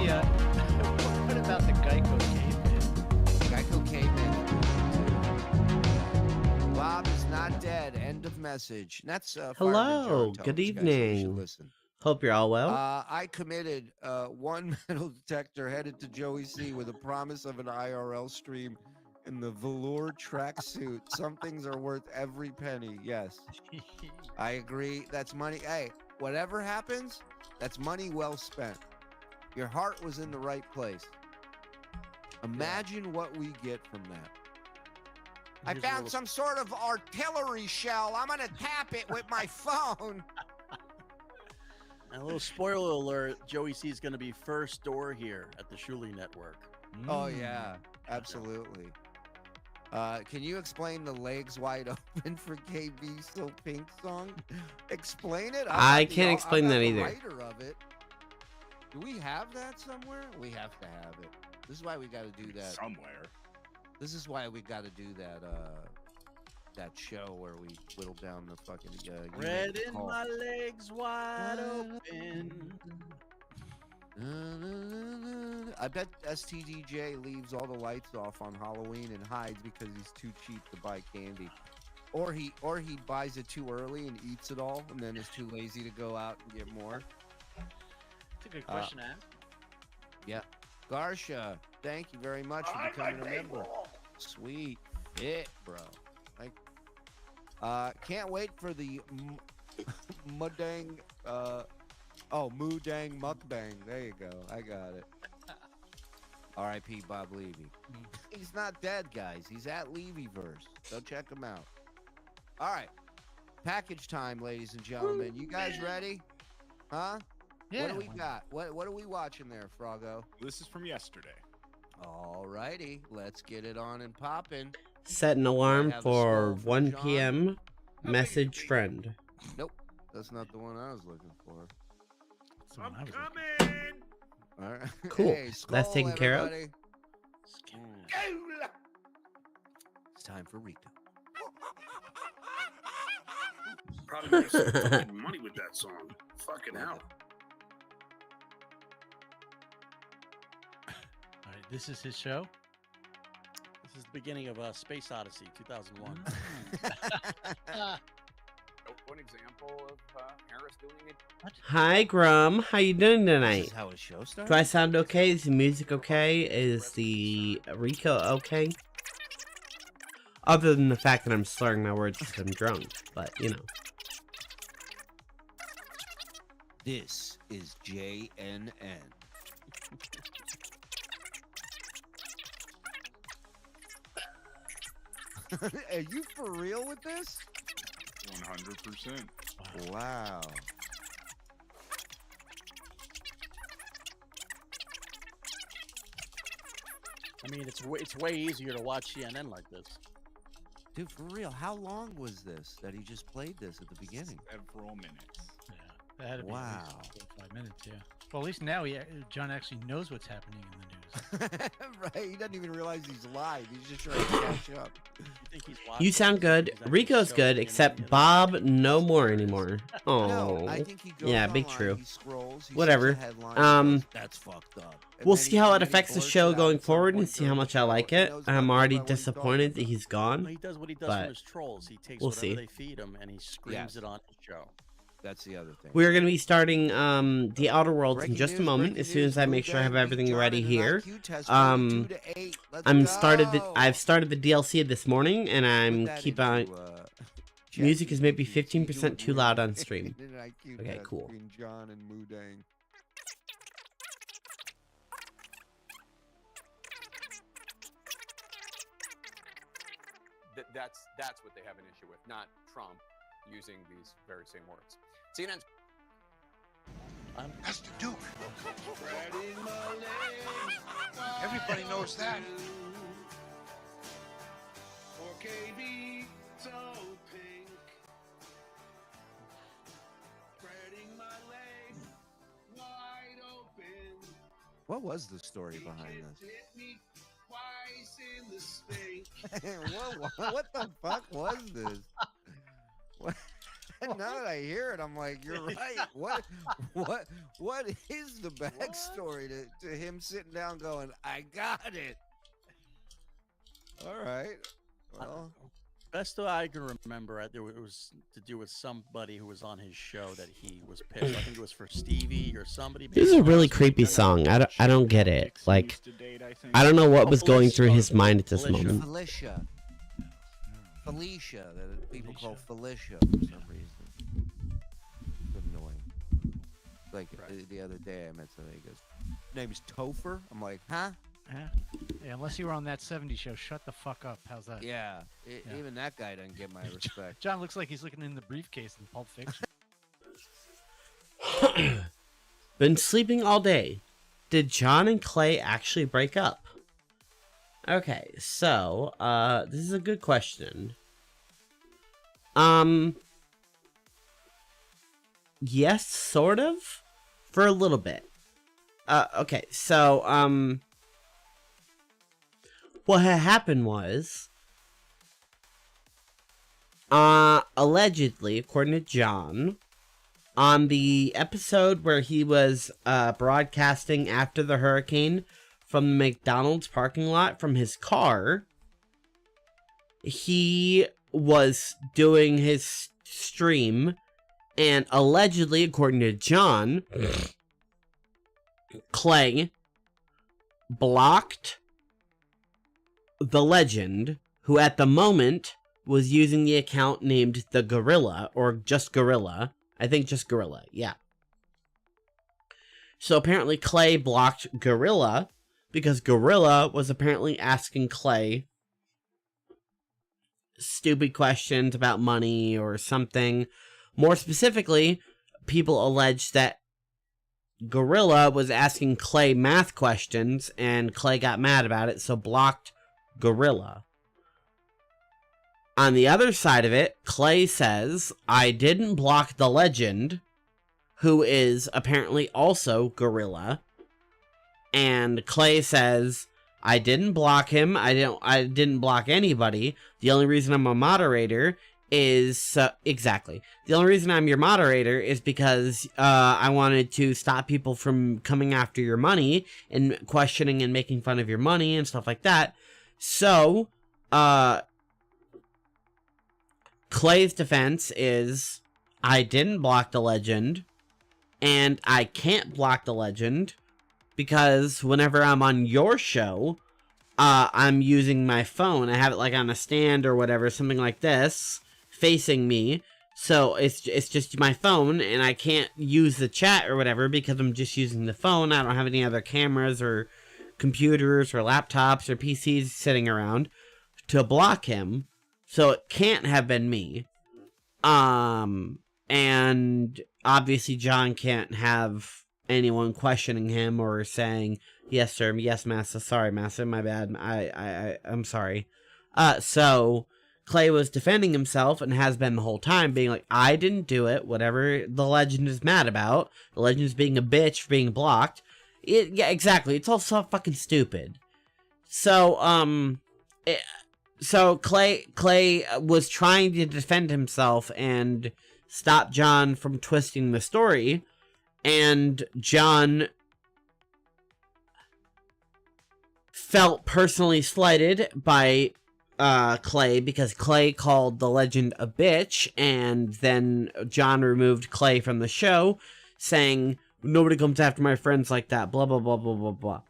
What about the Geico caveman? Geico caveman. Bob is not dead. End of message. And that's Hello, good evening. Listen. Hope you're all well. I committed one metal detector headed to Joey C with a promise of an IRL stream in the velour tracksuit. Some things are worth every penny. Yes, I agree. That's money. Hey, whatever happens, that's money well spent. Your heart was in the right place. Imagine what we get from that. I found some sort of artillery shell. I'm going to tap it with my phone. And a little spoiler alert, Joey C is going to be first door here at the Shuli Network. Oh, yeah, absolutely. Can you explain the legs wide open for KB So Pink song? Explain it? I can't explain that either. Writer of it. Do we have that somewhere? We have to have it. This is why we got to do that. Somewhere. This is why we got to do that that show where we whittle down the fucking Red in my legs wide open. I bet STDJ leaves all the lights off on Halloween and hides because he's too cheap to buy candy. Or he buys it too early and eats it all and then is too lazy to go out and get more. That's a good question to ask. Yeah. Garsha, thank you very much for becoming a member. Sweet fit, bro. Like, can't wait for the Mudang, Moodang Mukbang. There you go. I got it. R.I.P. Bob Levy. He's not dead, guys. He's at Levyverse. Go check him out. All right. Package time, ladies and gentlemen. You guys ready? Huh? Yeah. What do we got? What are we watching there, Froggo? This is from yesterday. All righty. Let's get it on and popping. Set an alarm have a for skull from 1 John. p.m. Message friend. Nope. That's not the one I was looking for. I'm coming. All right. Cool. Hey, That's skull, taken care of. everybody. It's time for Rico. Probably make some fucking money with that song. Fucking hell. All right, this is his show. This is the beginning of Space Odyssey 2001. One example of Harris doing it. Hi, Grum. How you doing This tonight? is how a show starts? Do I sound okay? Is the music okay? Is the Rico okay? Other than the fact that I'm slurring my words because I'm drunk, but you know. This is JNN. Are you for real with this? 100%. Wow. I mean, it's way easier to watch CNN like this. Dude, for real, how long was this that he just played this at the beginning? Several minutes. Yeah, that had to be Wow. at least 5 minutes. Yeah. Well, at least now John actually knows what's happening in the news. Right, he doesn't even realize he's live. He's just trying to catch up. You think he's watching You sound this? good. He's actually Rico's showing good, CNN except the other Bob no more anymore. Oh, No, I think he goes yeah, big online, true. He scrolls, he Whatever. sees a headline, he goes, that's fucked up. And We'll then see he how it immediately affects the blurts show it out going at some forward and point see how during the much I show. like He it. knows I'm nothing already about what he's talking disappointed that about. he's Well, gone. he does what he does but from his trolls. He takes we'll whatever see. they feed him and he screams Yes. it on his show. That's the other thing. We're going to be starting the Outer Worlds in Breaking just a news, moment breaking as soon as news, I make sure I have Moodang beat everything John ready in an here. IQ test, 42 to 8. Let's I've go. started the DLC this morning and Put I'm that keep into, on chat music is maybe GPT. You 15% would too loud win on stream. in an IQ Okay, test cool. between John and Moodang. That's what they have an issue with, not Trump using these very same words. CNN's That's the Duke. Everybody knows that. What was the story behind this? what the fuck was this? What? now that I hear it, I'm like, you're right. What is the backstory to him sitting down going, I got it? All right. Well, Best that I can remember, it was to do with somebody who was on his show that he was pitched. I think it was for Stevie or somebody. This is a really creepy song. I don't get it. Like, I don't know what was going through his mind at this moment. Felicia. That people call Felicia for some reason. It's annoying. Like the other day, I met somebody who goes, "Name's Topher." I'm like, huh? Yeah, unless you were on that 70s show, shut the fuck up. How's that? Yeah. Even that guy doesn't get my respect. John looks like he's looking in the briefcase in Pulp Fiction. Been sleeping all day. Did John and Clay actually break up? Okay, so, this is a good question. Yes, sort of. For a little bit. Okay, so, what had happened was, allegedly, according to John, on the episode where he was broadcasting after the hurricane from the McDonald's parking lot from his car, he was doing his stream, and allegedly, according to John, Clay blocked the legend, who at the moment was using the account named The Gorilla, or just Gorilla. I think just Gorilla, yeah. So apparently Clay blocked Gorilla, because Gorilla was apparently asking Clay stupid questions about money or something. More specifically, people allege that Gorilla was asking Clay math questions, and Clay got mad about it, so blocked Gorilla. On the other side of it, Clay says, I didn't block the legend, who is apparently also Gorilla. And Clay says, I didn't block him. I didn't block anybody. The only reason I'm a moderator is exactly. The only reason I'm your moderator is because I wanted to stop people from coming after your money and questioning and making fun of your money and stuff like that. So, Clay's defense is, I didn't block the legend, and I can't block the legend because whenever I'm on your show, I'm using my phone. I have it like on a stand or whatever, something like this, facing me. So it's just my phone, and I can't use the chat or whatever because I'm just using the phone. I don't have any other cameras or computers or laptops or PCs sitting around to block him. So it can't have been me. And obviously John can't have anyone questioning him or saying, yes, sir, yes, massa, sorry, massa, my bad, I'm sorry. So Clay was defending himself and has been the whole time, being like, I didn't do it, whatever the legend is mad about. The legend is being a bitch for being blocked. Yeah, exactly. It's all so fucking stupid. So, so Clay was trying to defend himself and stop John from twisting the story, and John felt personally slighted by Clay because Clay called the legend a bitch, and then John removed Clay from the show, saying, nobody comes after my friends like that, blah, blah, blah, blah, blah, blah.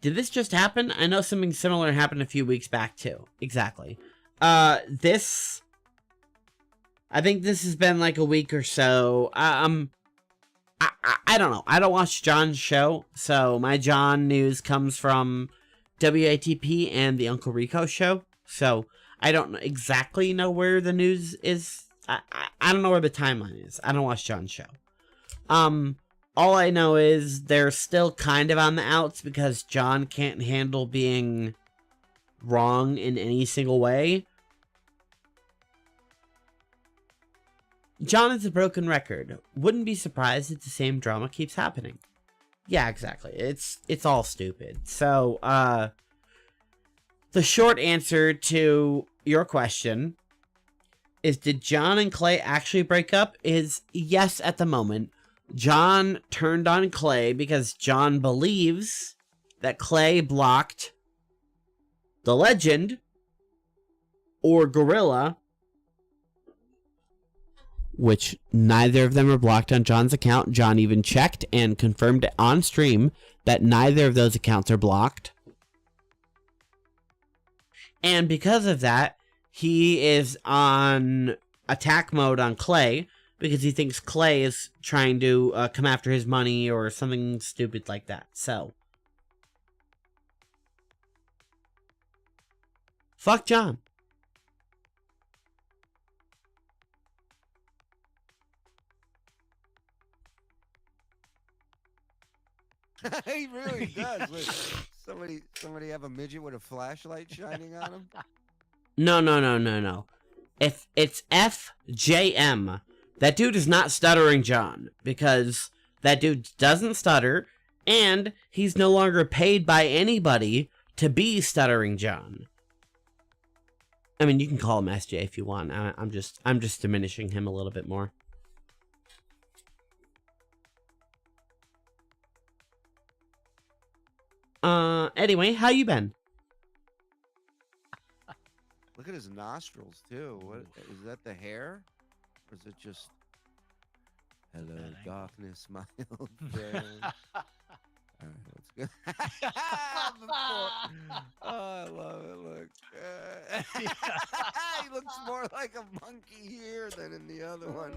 Did this just happen? I know something similar happened a few weeks back, too. Exactly. I think this has been like a week or so. I don't know. I don't watch John's show, so my John news comes from WATP and the Uncle Rico show, so I don't exactly know where the news is. I don't know where the timeline is. I don't watch John's show. All I know is they're still kind of on the outs because John can't handle being wrong in any single way. John is a broken record. Wouldn't be surprised if the same drama keeps happening. Yeah, exactly. It's all stupid. So, the short answer to your question is, did John and Clay actually break up? Is yes at the moment. John turned on Clay because John believes that Clay blocked the Legend or Gorilla, which neither of them are blocked on John's account. John even checked and confirmed it on stream that neither of those accounts are blocked. And because of that, he is on attack mode on Clay because he thinks Clay is trying to come after his money or something stupid like that. So, fuck John. He really does. Look, somebody have a midget with a flashlight shining on him? No. If it's FJM, that dude is not Stuttering John, because that dude doesn't stutter, and he's no longer paid by anybody to be Stuttering John. I mean, you can call him SJ if you want. I'm just diminishing him a little bit more. Anyway, how you been? Look at his nostrils too. What is that? The hair, or is it just? Hello, darkness, my old friend. All right, let's go. Oh, I love it. Look, he looks more like a monkey here than in the other one.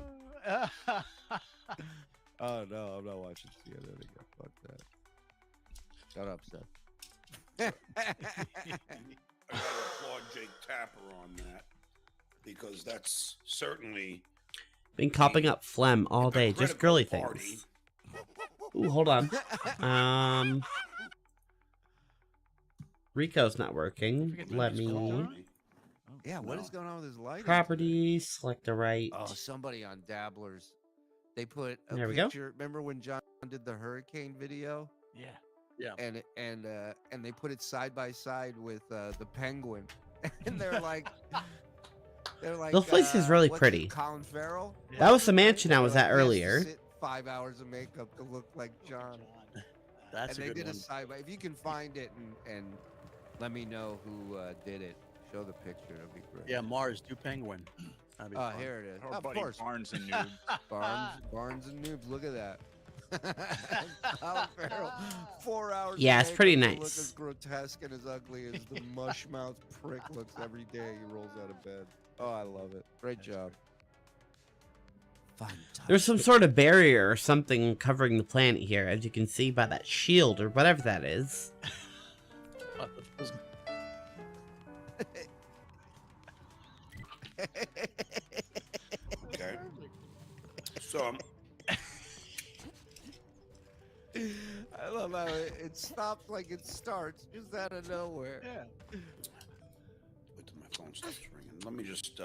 Oh no, I'm not watching CNN again. Fuck that. Shut up, Seth. I gotta applaud Jake Tapper on that, because that's certainly Been copping up phlegm all day, just girly things. Ooh, hold on. Rico's not working. Let me. Yeah, what is going on with his lighting? Properties, select the right. Oh, somebody on Dabblers. They put a There we go. picture. Remember when John did the hurricane video? Yeah. Yeah. And they put it side by side with the penguin, and they're like, This place is really what's pretty. it, Colin Farrell. Yeah. That was the mansion I was They're at like, "He has to earlier. sit 5 hours of makeup to look like John. That's And a they good did one. a side by. If you can find it and let me know who did it, show the picture. That'd be great. Yeah, Mars, do Penguin. That'd be Oh, fun. here it is. Our Of buddy course, Barnes and Noob. Barnes and Noobs. Look at that. Colin Farrell, 4 hours. Yeah, of it's pretty makeup to nice. Look as grotesque and as ugly as the mush mouth prick looks every day he rolls out of bed. Oh, I love it. Great job. There's some sort of barrier or something covering the planet here, as you can see by that shield or whatever that is. okay. So I love how it stops like it starts, just out of nowhere. Yeah. wait till my phone stops ringing. Let me just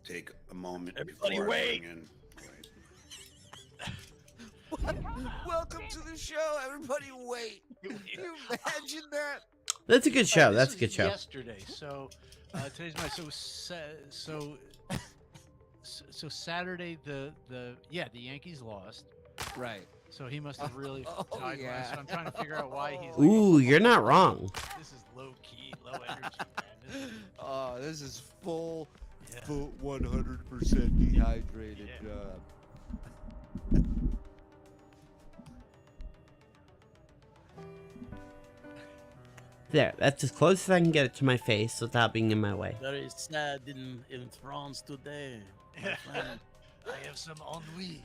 take a moment Everybody before I wait. ring in. Welcome to the show, everybody. Wait, can you imagine that? That's a good show. This That's a was good show. Yesterday, so today's my so Saturday the Yankees lost, Right. so he must have really Oh, tied my. yeah. So I'm trying to figure out why he's. Ooh, you're not wrong. This is low key, low energy, man. Oh, this is full, Yeah. full 100% dehydrated Yeah. job. There, that's as close as I can get it to my face without being in my way. Very sad in France today. my friend. I have some ennui.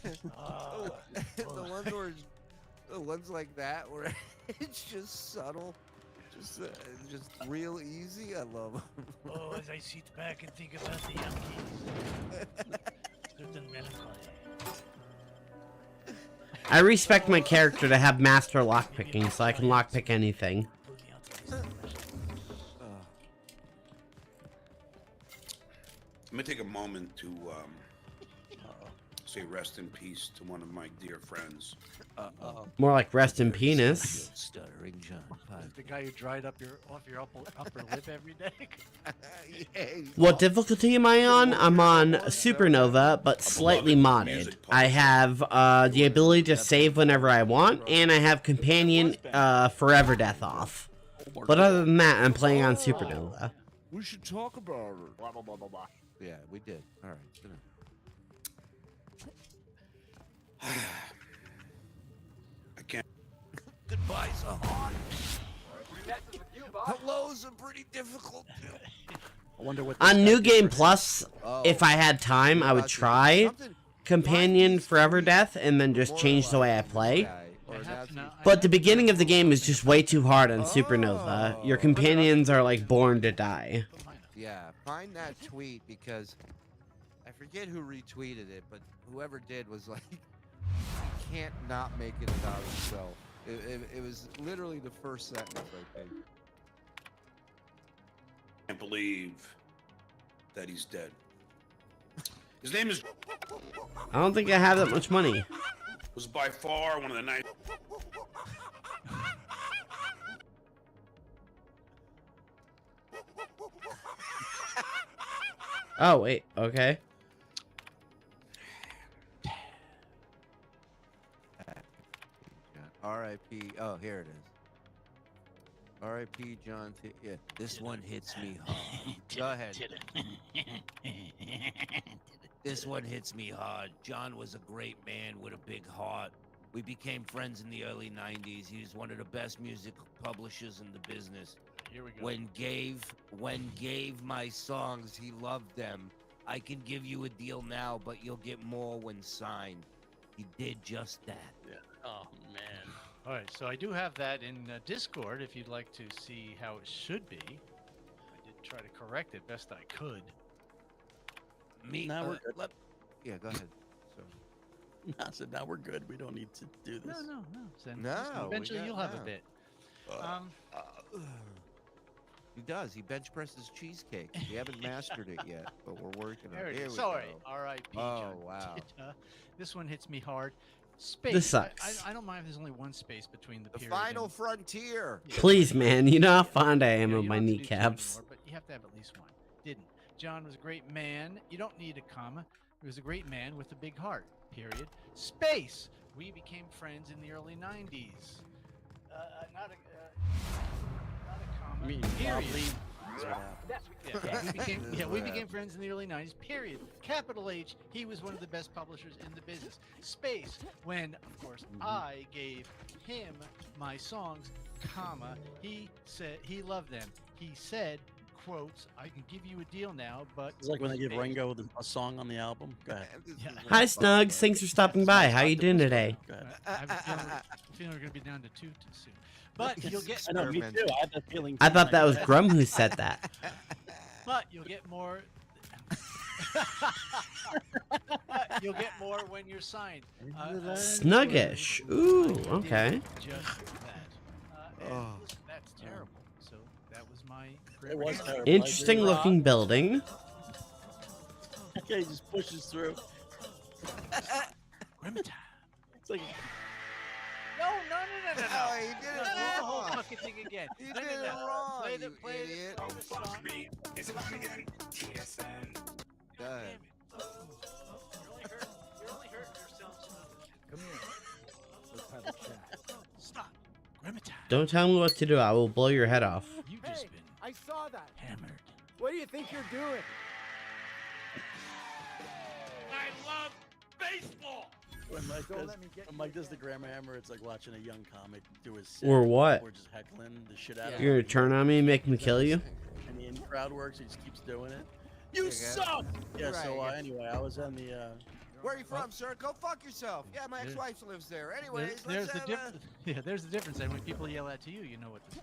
The ones where the ones like that where it's just subtle, just real easy. I love them. Oh, as I sit back and think about the Yankees, certain melancholy. I respect my character to have master lockpicking, so I can lockpick anything. Put me onto this depression. Let me take a moment to say rest in peace to one of my dear friends. More like rest in penis. Stuttering John. The guy who dried up off your upper lip every day. What difficulty am I on? I'm on Supernova, but slightly modded. I have the ability to save whenever I want, and I have Companion Forever Death off. But other than that, I'm playing on Supernova. We should talk about it. Blah, blah, blah, blah, blah. Yeah, we did. All right. Good enough. I can't. Goodbye, Zahan. Hellos are pretty difficult. I wonder what. On this New guy Game did for- Plus, if I had time, I would try Companion Forever Death and then just change the way I play. But the beginning of the game is just way too hard on Supernova. Your companions are like born to die. Yeah, find that tweet because I forget who retweeted it, but whoever did was like, he can't not make it about himself. It was literally the first sentence, I think. I can't believe that he's dead. His name is I don't think I have that much money. was by far one of the nice. Oh, wait, okay. R.I.P. Oh, here it is. R.I.P. John T. Yeah, this one hits me hard. Go ahead. This one hits me hard. John was a great man with a big heart. We became friends in the early 90s. He was one of the best music publishers in the business. Here we go. When gave my songs, he loved them. I can give you a deal now, but you'll get more when signed. He did just that. Oh man. All right, so I do have that in Discord if you'd like to see how it should be. I did try to correct it best I could. Me, Now we're good. Yeah, go ahead. So, I said now we're good. We don't need to do this. No. No, we Eventually got- you'll have no. a bit. he does. He bench presses cheesecake. We haven't mastered it yet, but we're working on There it. it Here is. we Sorry. go. R.I.P. Oh, John wow. Tita. This one hits me hard. Space. This sucks. I don't mind if there's only one space between the The period final and- frontier. Yeah. Please, man, you know how fond I am Yeah, of you my don't have to do two kneecaps. anymore, but you have to have at least one. Didn't. John was a great man. You don't need a comma. He was a great man with a big heart. Period. Space. We became friends in the early 90s. Not a comma. I mean, period. Bob Lee. That's what happened. We became friends in the early 90s, period. Capital H, he was one of the best publishers in the business. Space, when, of course, I gave him my songs, comma, he said he loved them. He said, quotes, I can give you a deal now, but... It's like when they give space. Ringo a song on the album. Go ahead. Yeah. Hi, Snugs. Thanks for stopping by. How you doing today? Go ahead. I have a feeling we're going to be down to 2 too soon. But you'll get... I know, me too. I had that feeling. I too thought when that was read it. Grum who said that. But you'll get more... But you'll get more when you're signed. Snuggish. Ooh, okay. Just that. And Oh. listen, that's terrible. So that was my. It was terrible. Interesting looking building. Okay, he just pushes through. Grimata. It's like No. Oh, he did it Let's do the whole wrong. fucking thing again. You No, did it no. wrong, Play you idiot. play the song. Go ahead. You're only hurting yourself. Come here. Let's have a chat. Stop. Grimata. Don't tell me what to do. I will blow your head off. You've just Hey, been I saw that. hammered. What do you think you're doing? when Mike Don't does, let me get when you Mike does the again. grammar hammer, it's like watching a young comic do his set, Or what? or just heckling the shit out of You're him. gonna turn on me and make me kill you? And the in crowd works, he just keeps doing it. You Yeah, suck! Yeah, so Right, yeah. anyway, I was on the Where are you from, sir? Go fuck yourself. Yeah, my ex-wife lives there. Anyways, There's let's the have difference. Yeah, there's the difference. And when people yell at you, you know what to say.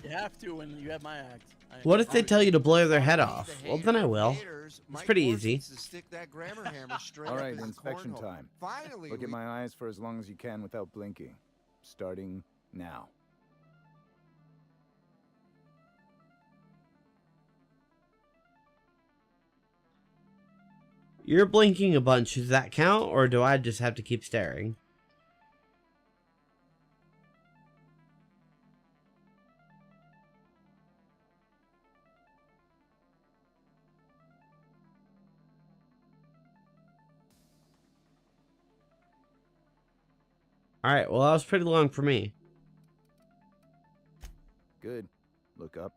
you have to when you have my act. What if they tell you to blow their head The off? Well, then I will. haters, Mike pretty Morse easy. needs to stick that grammar hammer straight All up right, his inspection cornhole. time. Finally, Look at we- my eyes for as long as you can without blinking. Starting now. You're blinking a bunch. Does that count, or do I just have to keep staring? Alright, well that was pretty long for me. Good. Look up.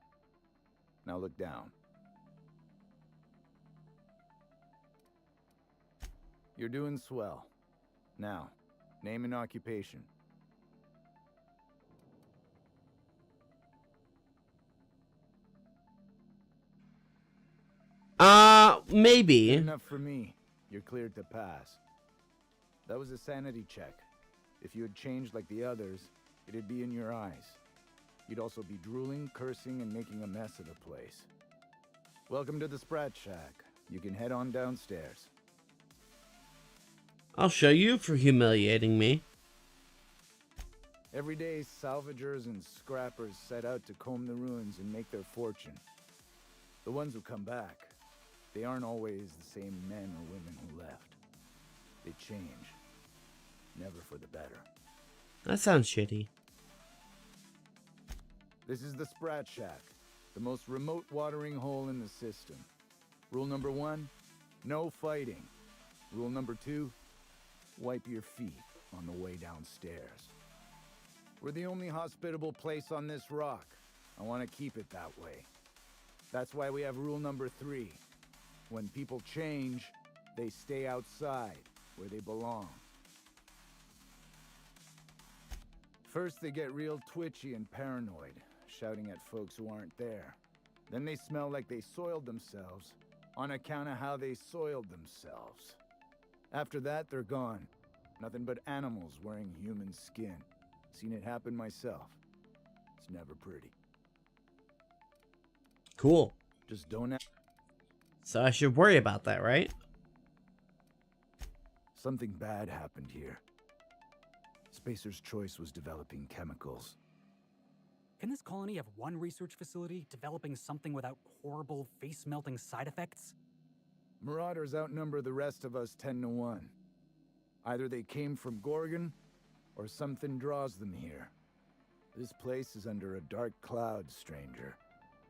Now look down. You're doing swell. Now, name an occupation. Maybe. Good enough for me. You're cleared to pass. That was a sanity check. If you had changed like the others, it'd be in your eyes. You'd also be drooling, cursing, and making a mess of the place. Welcome to the Sprat Shack. You can head on downstairs. I'll show you for humiliating me. Every day, salvagers and scrappers set out to comb the ruins and make their fortune. The ones who come back, they aren't always the same men or women who left. They change. Never for the better. That sounds shitty. This is the Sprat Shack, the most remote watering hole in the system. Rule number 1, no fighting. Rule number 2, wipe your feet on the way downstairs. We're the only hospitable place on this rock. I want to keep it that way. That's why we have rule number 3. When people change, they stay outside, where they belong. First, they get real twitchy and paranoid, shouting at folks who aren't there. Then they smell like they soiled themselves, on account of how they soiled themselves. After that, they're gone. Nothing but animals wearing human skin. Seen it happen myself. It's never pretty. Cool. Just don't act. So I should worry about that, right? Something bad happened here. Spacer's Choice was developing chemicals. Can this colony have one research facility developing something without horrible, face-melting side effects? Marauders outnumber the rest of us 10 to 1. Either they came from Gorgon, or something draws them here. This place is under a dark cloud, stranger.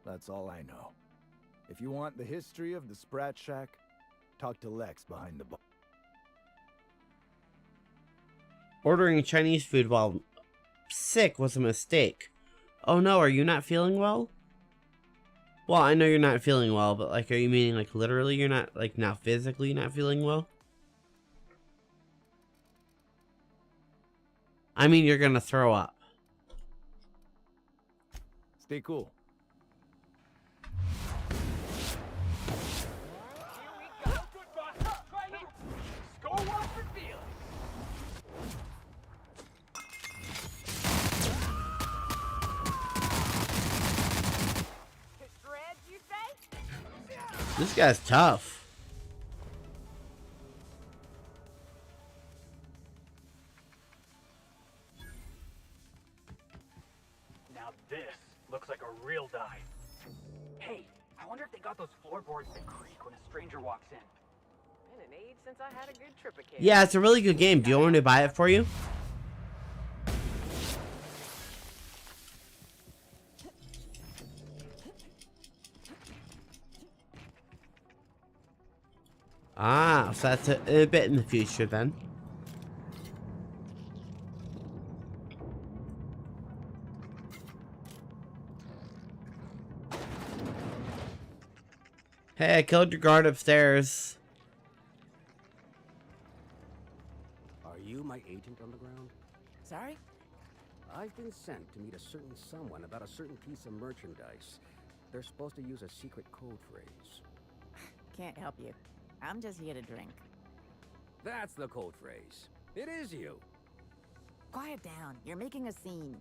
That's all I know. If you want the history of the Sprat Shack, talk to Lex behind the bar. Ordering Chinese food while sick was a mistake. Oh no, are you not feeling well? Well, I know you're not feeling well, but like, are you meaning like literally you're not, like, not physically not feeling well? I mean, you're gonna throw up. Stay cool. This guy's tough. Now this looks like a real dive. Hey, I wonder if they got those floorboards that creak when a stranger walks in. Been an age since I had a good trip again. Yeah, it's a really good game. Do you want me to buy it for you? Ah, so that's a bit in the future then. Hey, I killed your guard upstairs. Are you my agent on the ground? Sorry? I've been sent to meet a certain someone about a certain piece of merchandise. They're supposed to use a secret code phrase. Can't help you. I'm just here to drink. That's the code phrase. It is you. Quiet down. You're making a scene.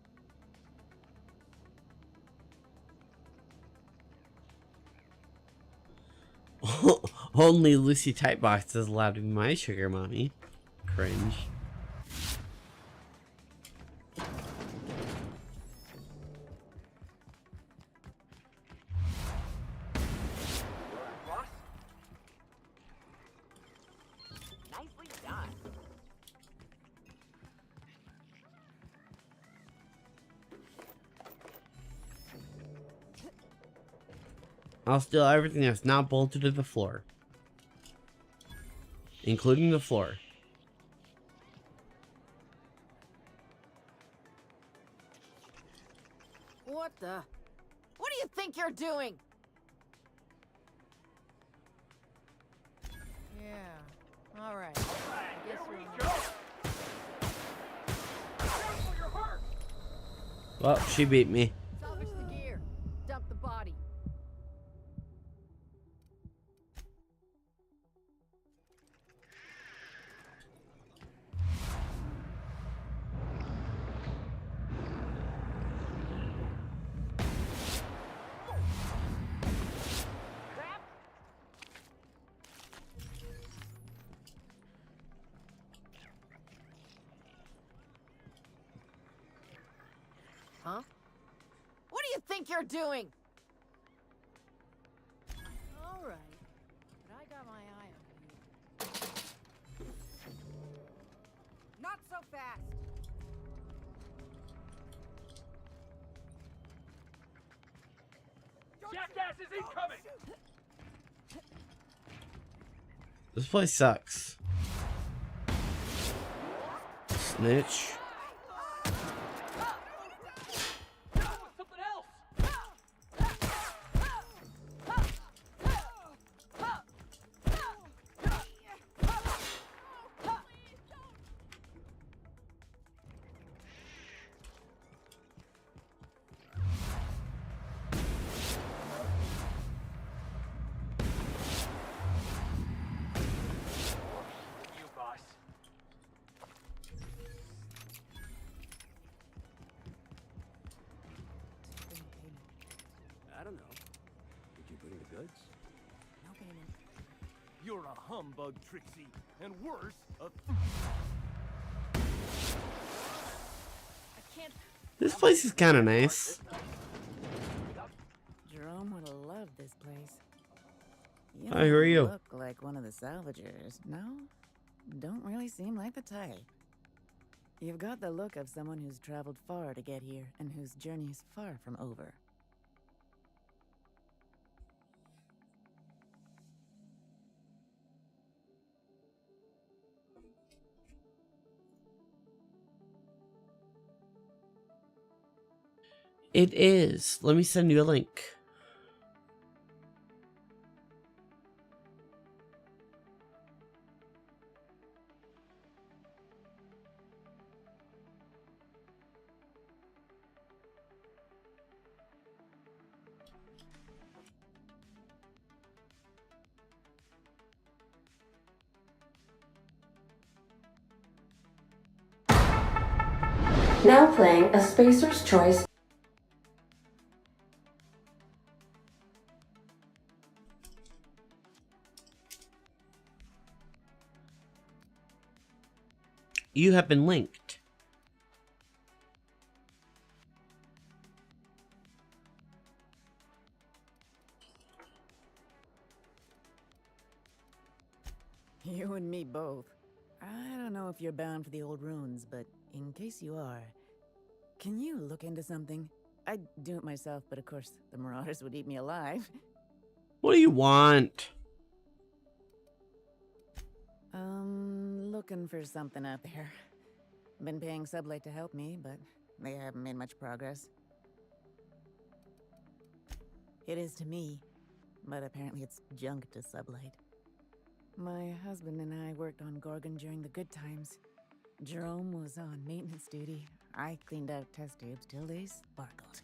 Only Lucy Tightbox is allowed to be my sugar mommy. Cringe. I'll steal everything that's not bolted to the floor. Including the floor. What the? What do you think you're doing? Yeah. All right. I guess we're on. Well, she beat me. Salvage the gear. Dump the body. Huh? What do you think you're doing? All right. But I got my eye on you. Not so fast. Jackass is incoming! This place sucks. Snitch. Something else! You, boss. I don't know. Did you bring the goods? No payment. You're a humbug, Trixie, and worse, a I can't. This place is kind of nice. Jerome would have loved this place. You Hi, who are you? Look like one of the salvagers. No? Don't really seem like the type. You've got the look of someone who's traveled far to get here and whose journey is far from over. It is. Let me send you a link. Now playing a Spacer's Choice. You have been linked. You and me both. I don't know if you're bound for the old ruins, but in case you are, can you look into something? I'd do it myself, but of course, the Marauders would eat me alive. What do you want? Looking for something out there. Been paying Sublight to help me, but they haven't made much progress. It is to me, but apparently it's junk to Sublight. My husband and I worked on Gorgon during the good times. Jerome was on maintenance duty. I cleaned out test tubes till they sparkled.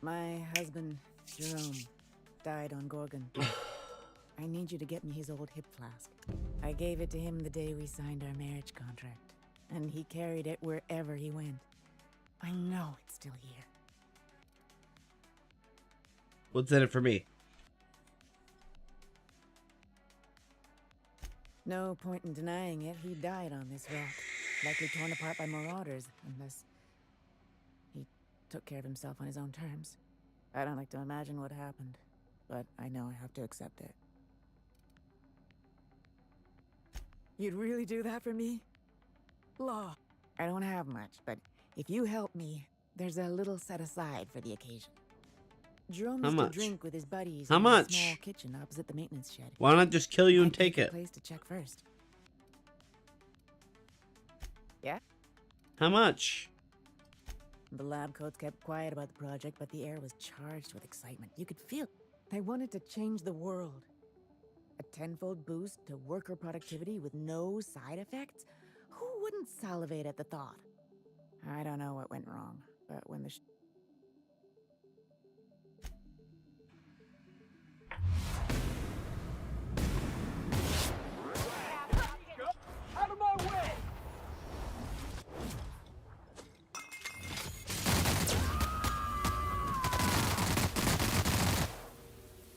My husband, Jerome, died on Gorgon. I need you to get me his old hip flask. I gave it to him the day we signed our marriage contract, and he carried it wherever he went. I know it's still here. What's in it for me? No point in denying it, he died on this rock. Likely torn apart by marauders, unless he took care of himself on his own terms. I don't like to imagine what happened, but I know I have to accept it. You'd really do that for me? Law. I don't have much, but if you help me, There's a little set aside for the occasion. Jerome How used to much? drink with his buddies How in much? a small kitchen opposite the maintenance shed. Why not just kill you and Might be a take good it? place to check first. Yeah? How much? The lab coats kept quiet about the project, but the air was charged with excitement. You could feel it. They wanted to change the world. A tenfold boost to worker productivity with no side effects? Who wouldn't salivate at the thought? I don't know what went wrong, but when the Out of my way!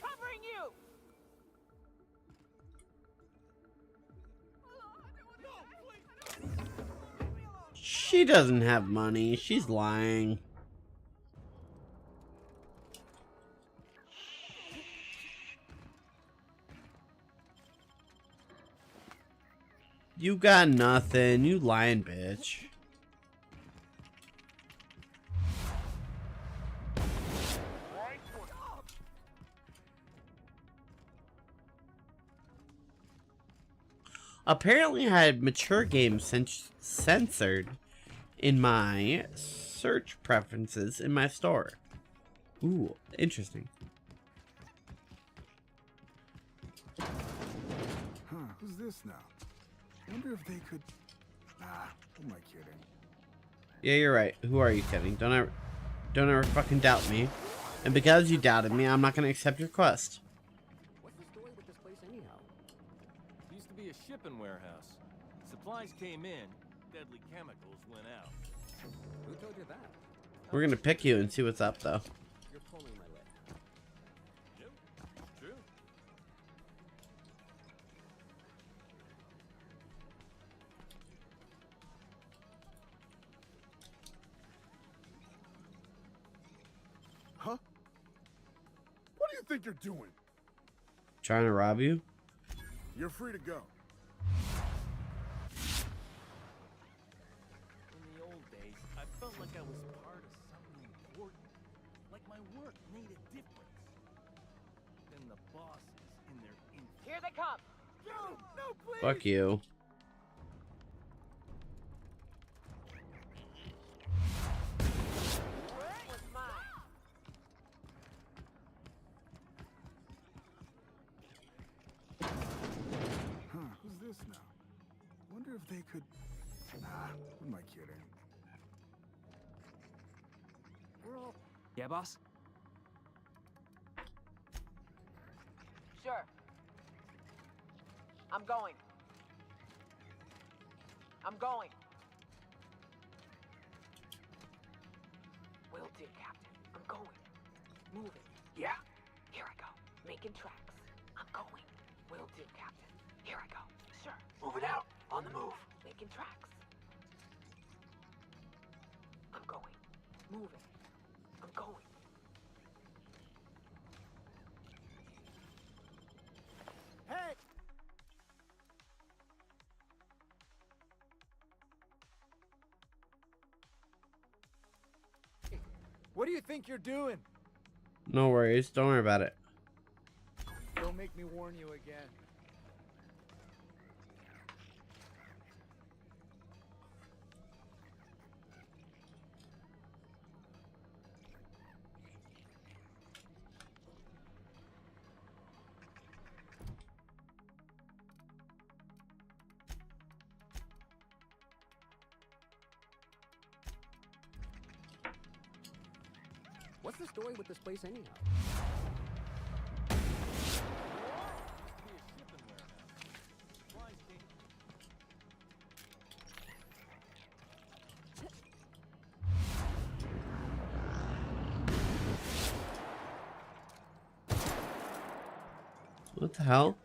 Covering you! She doesn't have money. She's lying. You got nothing. You lying bitch. Apparently I had mature games censored in my search preferences in my store. Ooh, interesting. Huh, who's this now? Wonder if they could... who am I kidding? Yeah, you're right. Who are you kidding? Don't ever fucking doubt me. And because you doubted me, I'm not gonna accept your quest. What's the story with this place anyhow? Used to be a shipping warehouse. Supplies came in, deadly chemicals went out. Who told you that? We're gonna pick you and see what's up, though. You're pulling my leg. Yep, true. Huh? What do you think you're doing? Trying to rob you? You're free to go. In the old days, I felt like I was part of something important. Like my work made a difference. Then the bosses in their Here they come! No, please! Fuck you. Was mine. Huh, who's this now? Wonder if they could... who am I kidding? We're all... Yeah, boss? Sure. I'm going. I'm going. Will do, Captain. I'm going. Moving. Yeah. Here I go. Making tracks. I'm going. Will do, Captain. Here I go. Sure. Moving out. On the move. Making tracks. I'm going. Moving. I'm going. Hey! What do you think you're doing? No worries. Don't worry about it. Don't make me warn you again. What's the story with this place anyhow? What the hell?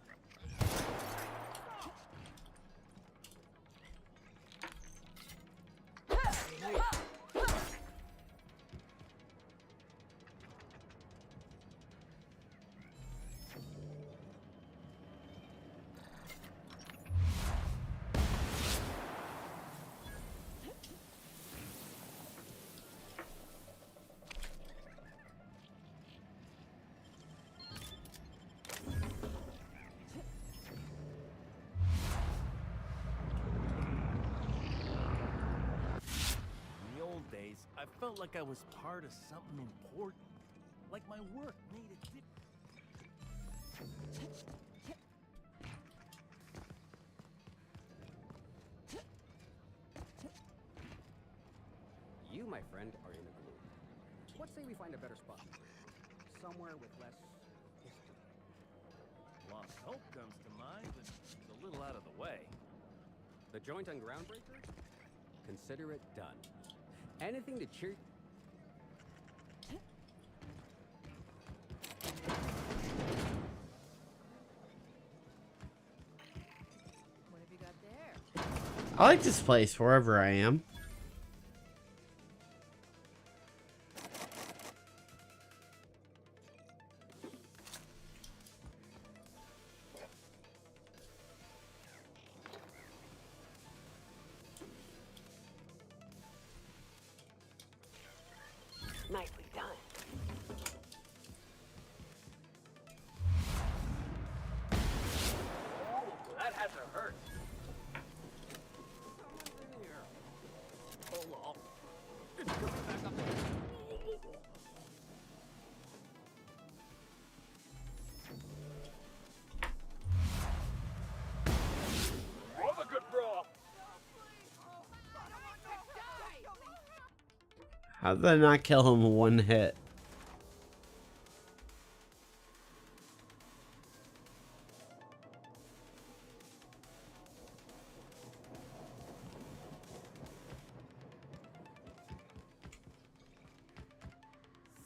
days, I felt like I was part of something important. Like my work made a difference. You, my friend, are in a gloom. What say we find a better spot? Somewhere with less history. Lost Hope comes to mind, but it's a little out of the way. The joint on Groundbreaker? Consider it done. Anything to cheer... What have you got there? I like this place wherever I am. Nicely done. Oh, that had to hurt. Someone's in here. Hold on. It's coming back up. Have a good brawl. How did I not kill him in one hit?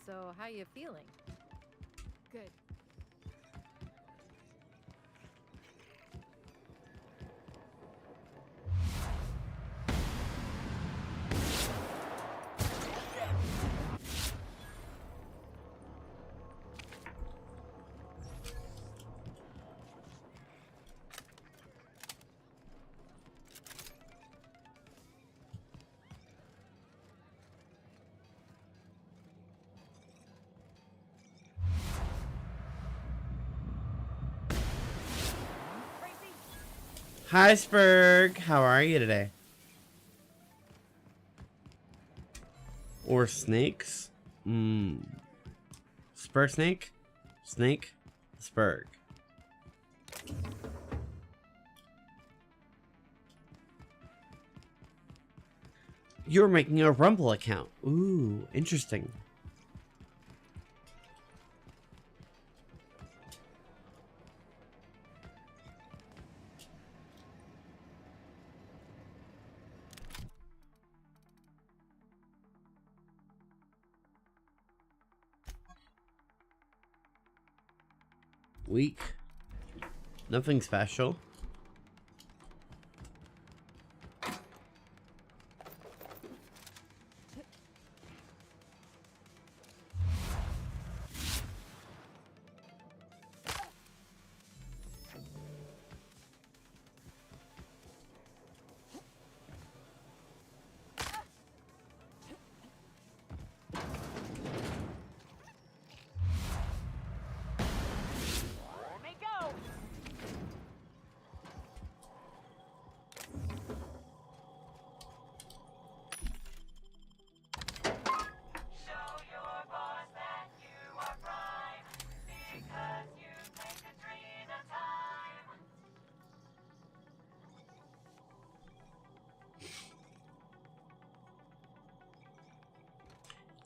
So, how you feeling? Good. Hi, Spurg. How are you today? Or snakes? Spur snake? Snake? Spurg. You're making a Rumble account. Ooh, interesting. Weak. Nothing special.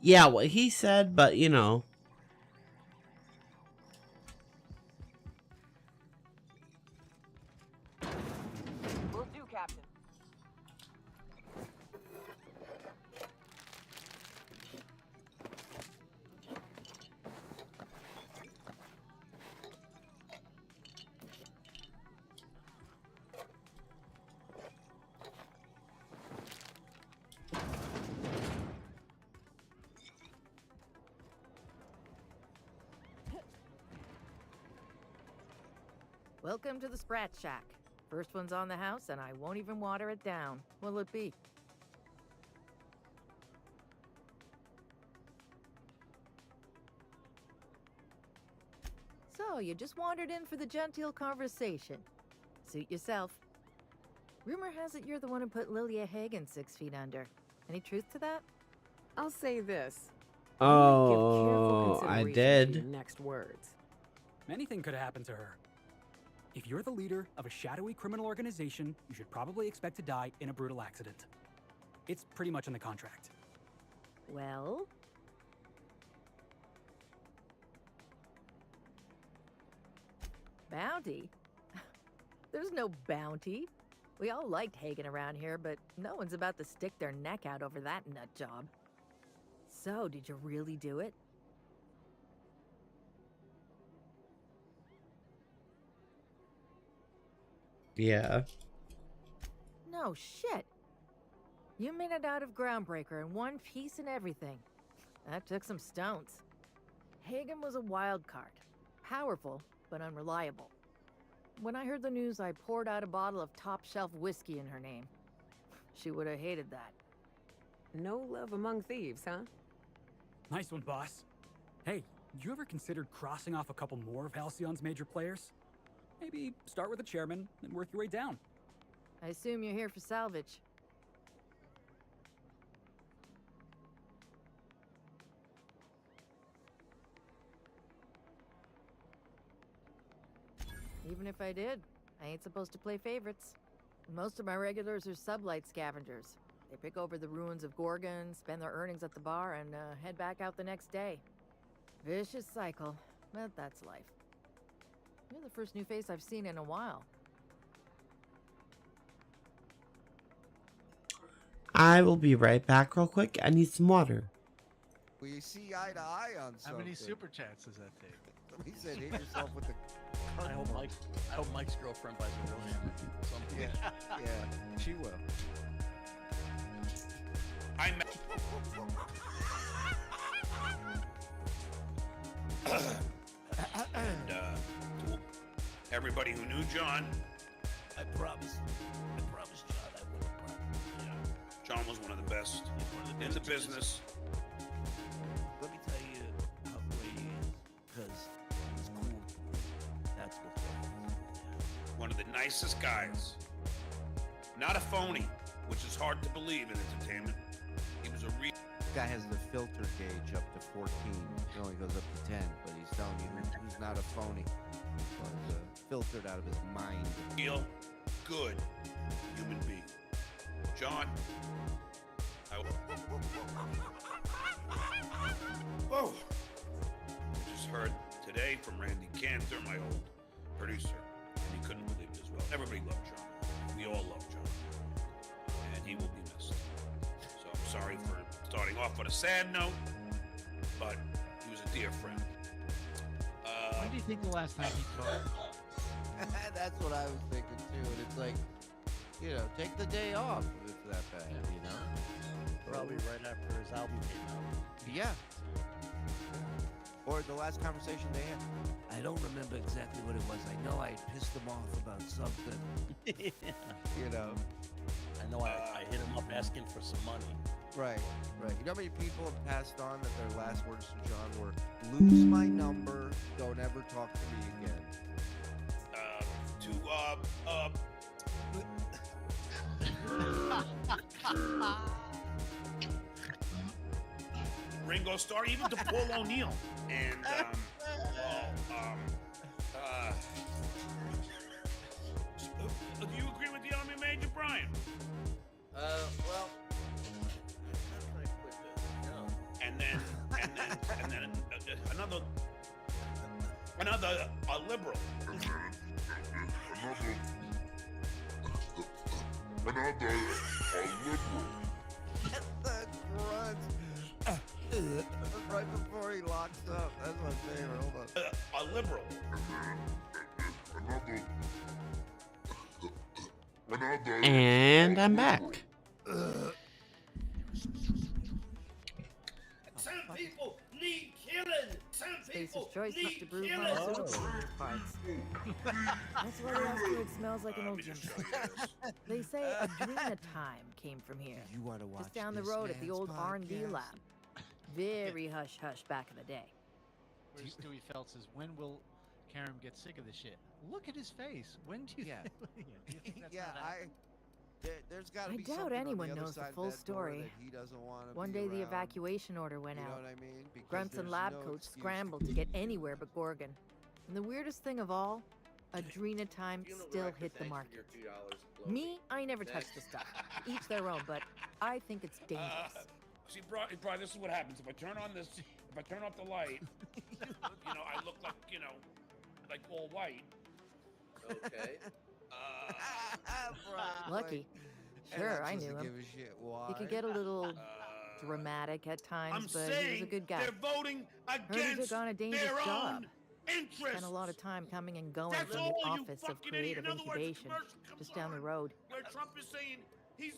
Yeah, what he said, but you know. Will do, Captain. Welcome to the Sprat Shack. First one's on the house, and I won't even water it down. What'll it be? So, you just wandered in for the genteel conversation. Suit yourself. Rumor has it you're the one who put Lilia Hagen 6 feet under. Any truth to that? I'll say this. You might give careful Oh, I consideration to did. your next words. Anything could happen to her. If you're the leader of a shadowy criminal organization, you should probably expect to die in a brutal accident. It's pretty much in the contract. Well? Bounty? There's no bounty. We all liked Hagen around here, but no one's about to stick their neck out over that nut job. So, did you really do it? Yeah. No shit. You made it out of Groundbreaker in one piece and everything. That took some stones. Hagen was a wild card. Powerful, but unreliable. When I heard the news, I poured out a bottle of top-shelf whiskey in her name. She would have hated that. No love among thieves, huh? Nice one, boss. Hey, you ever considered crossing off a couple more of Halcyon's major players? Maybe start with the chairman and work your way down. I assume you're here for salvage. Even if I did, I ain't supposed to play favorites. Most of my regulars are sublight scavengers. They pick over the ruins of Gorgon, spend their earnings at the bar, and head back out the next day. Vicious cycle, but that's life. You're the first new face I've seen in a while. I will be right back real quick. I need some water. We see eye to eye on How something. many super chats does that take? He said hit yourself with the I hope Mike's girlfriend buys a real hammer. Yeah, yeah, she will. I'm. And to everybody who knew John, I promise John I wouldn't. John was one of the best in the business. Let me tell you how great he is, because he's cool. That's what One of the nicest guys. Not a phony, which is hard to believe in entertainment. He was a real. Guy has the filter gauge up to 14. It only goes up to 10, but he's telling you who's not a phony. Was filtered out of his mind. Real good human being. John. Whoa. I just heard today from Randy Cantor, my old producer, and he couldn't believe it as well. Everybody loved John. We all love John. And he will be missed. So I'm sorry for starting off on a sad note, but he was a dear friend. When do you think the last time he talked? That's what I was thinking too. And it's like, you know, take the day off if it's that bad, you know? Probably right after his album came out. Yeah. Or the last conversation they had. I don't remember exactly what it was. I know I pissed him off about something. You know? I know I hit him up asking for some money. Right, right. You know how many people have passed on that their last words to John were, lose my number, don't ever talk to me again. Ringo Starr, even to Paul O'Neill. And, do you agree with the Army Major, Brian? Well, And then another liberal. That grunt. Right before he locks up. That's my favorite. Hold on. A liberal. And I'm back. some people need killing. Some Spacer's people choice must need have brewed killing. pharmaceuticals in these parts. That's why the asteroid smells like an old gym. They say Adrena time came from here. You want to watch Just down the this road at the man's old R&D podcast? lab. Very hush-hush back in the day. Where Stewie Phelps says, when will Karam get sick of this shit? Look at his face. When do you Yeah. think, do you think that's Yeah, gonna happen? There's got to I be doubt something on anyone the other knows the side of full that door story. that he doesn't want to One be day the around. evacuation order went You know out. what I mean? Because Grunts and there's lab no coats excuse scrambled to get anywhere but Gorgon. And the weirdest thing of all, Adrena time still hit the market. Me, I never touch the stuff. To each their own, but I think it's dangerous. See, bro, this is what happens. If I turn off the light, I look like, like all white. Okay. Lucky. Sure, I knew him. He could get a little dramatic at times, but he was a good guy. They're voting Heard he against took on a dangerous their job. own interests. Spent a lot of time coming and going That's from the all, you Office of fucking idiot. Creative In other words, Incubation, commercial comes just down the on road. Where Trump is saying he's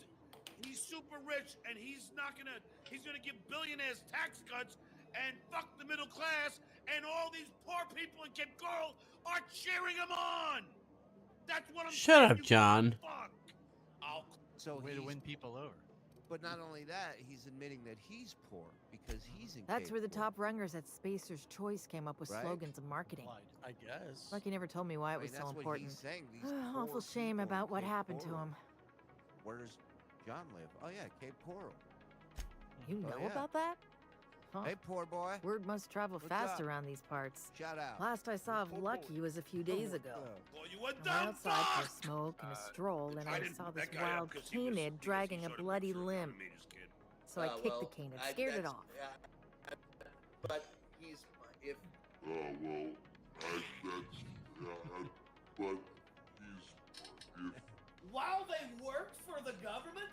super rich and he's gonna give billionaires tax cuts and fuck the middle class, and all these poor people and kid girls are cheering him on. That's what I'm Shut saying, up, you John. fuck. So Way to he's- win people over. But not only that, he's admitting that he's poor because he's incapable. That's where the top rungers at Spacer's Choice came up with Right? slogans and marketing. I guess. Lucky never told me why it I mean, was so that's what important. he's saying, these Awful poor shame people about in what Cape happened to Coral. him. Where does John live? Oh yeah, Cape Coral. You Oh, know yeah. about that? Huh. Hey, poor boy. Word must travel What's fast up? around these parts. Shout out. Last I saw of Lucky was a few days ago. Well, you a I went dumb outside for a fuck. smoke and a stroll, and I didn't saw put this that guy up wild 'cause he was- canid dragging a sort of bloody sure limb. made his kid. So I kicked the canid, scared it off. But he's if. But he's While they worked for the government?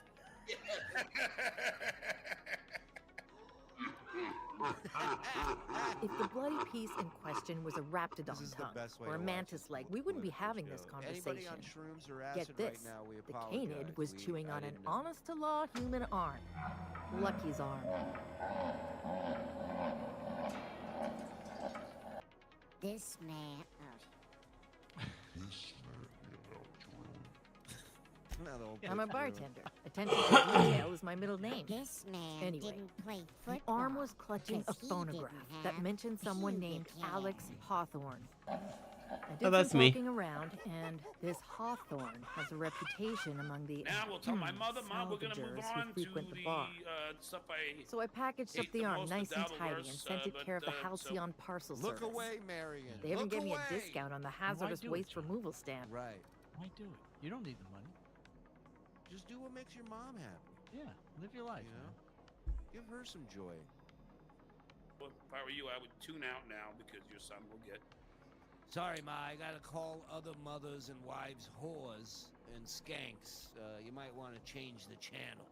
If the bloody piece in question was a raptidon This is the tongue best way or a to watch mantis leg, we wouldn't be having this Anybody conversation. on shrooms or acid Get this, right now, we the apologize. canid was chewing I on an didn't know. honest-to-law human arm. Lucky's arm. This man. Not the old I'm a bitch bartender. Attention to detail is my middle name. This man Anyway, didn't play the football. arm was clutching a because he phonograph didn't that have mentioned someone pubic named hair. Alex Hawthorne. I did Oh, that's some me. poking around, and this Hawthorne has a reputation among the Now we'll tell my mother, Mom, we're gonna move salvagers who on to frequent the the bar. stuff I So I packaged up hate the the arm most nice and without tidy worse, and sent it but, care of the so- Halcyon Parcel Look Service. away, Marion. They even Look gave me a away. discount on the hazardous do it, waste John? removal stamp. Right. Why do it? You don't need the money. Just do what makes your mom happy. Yeah, live your life. You know? Give her some joy. Well, if I were you, I would tune out now because your son will get. Sorry, Ma, I gotta call other mothers and wives whores and skanks. You might want to change the channel.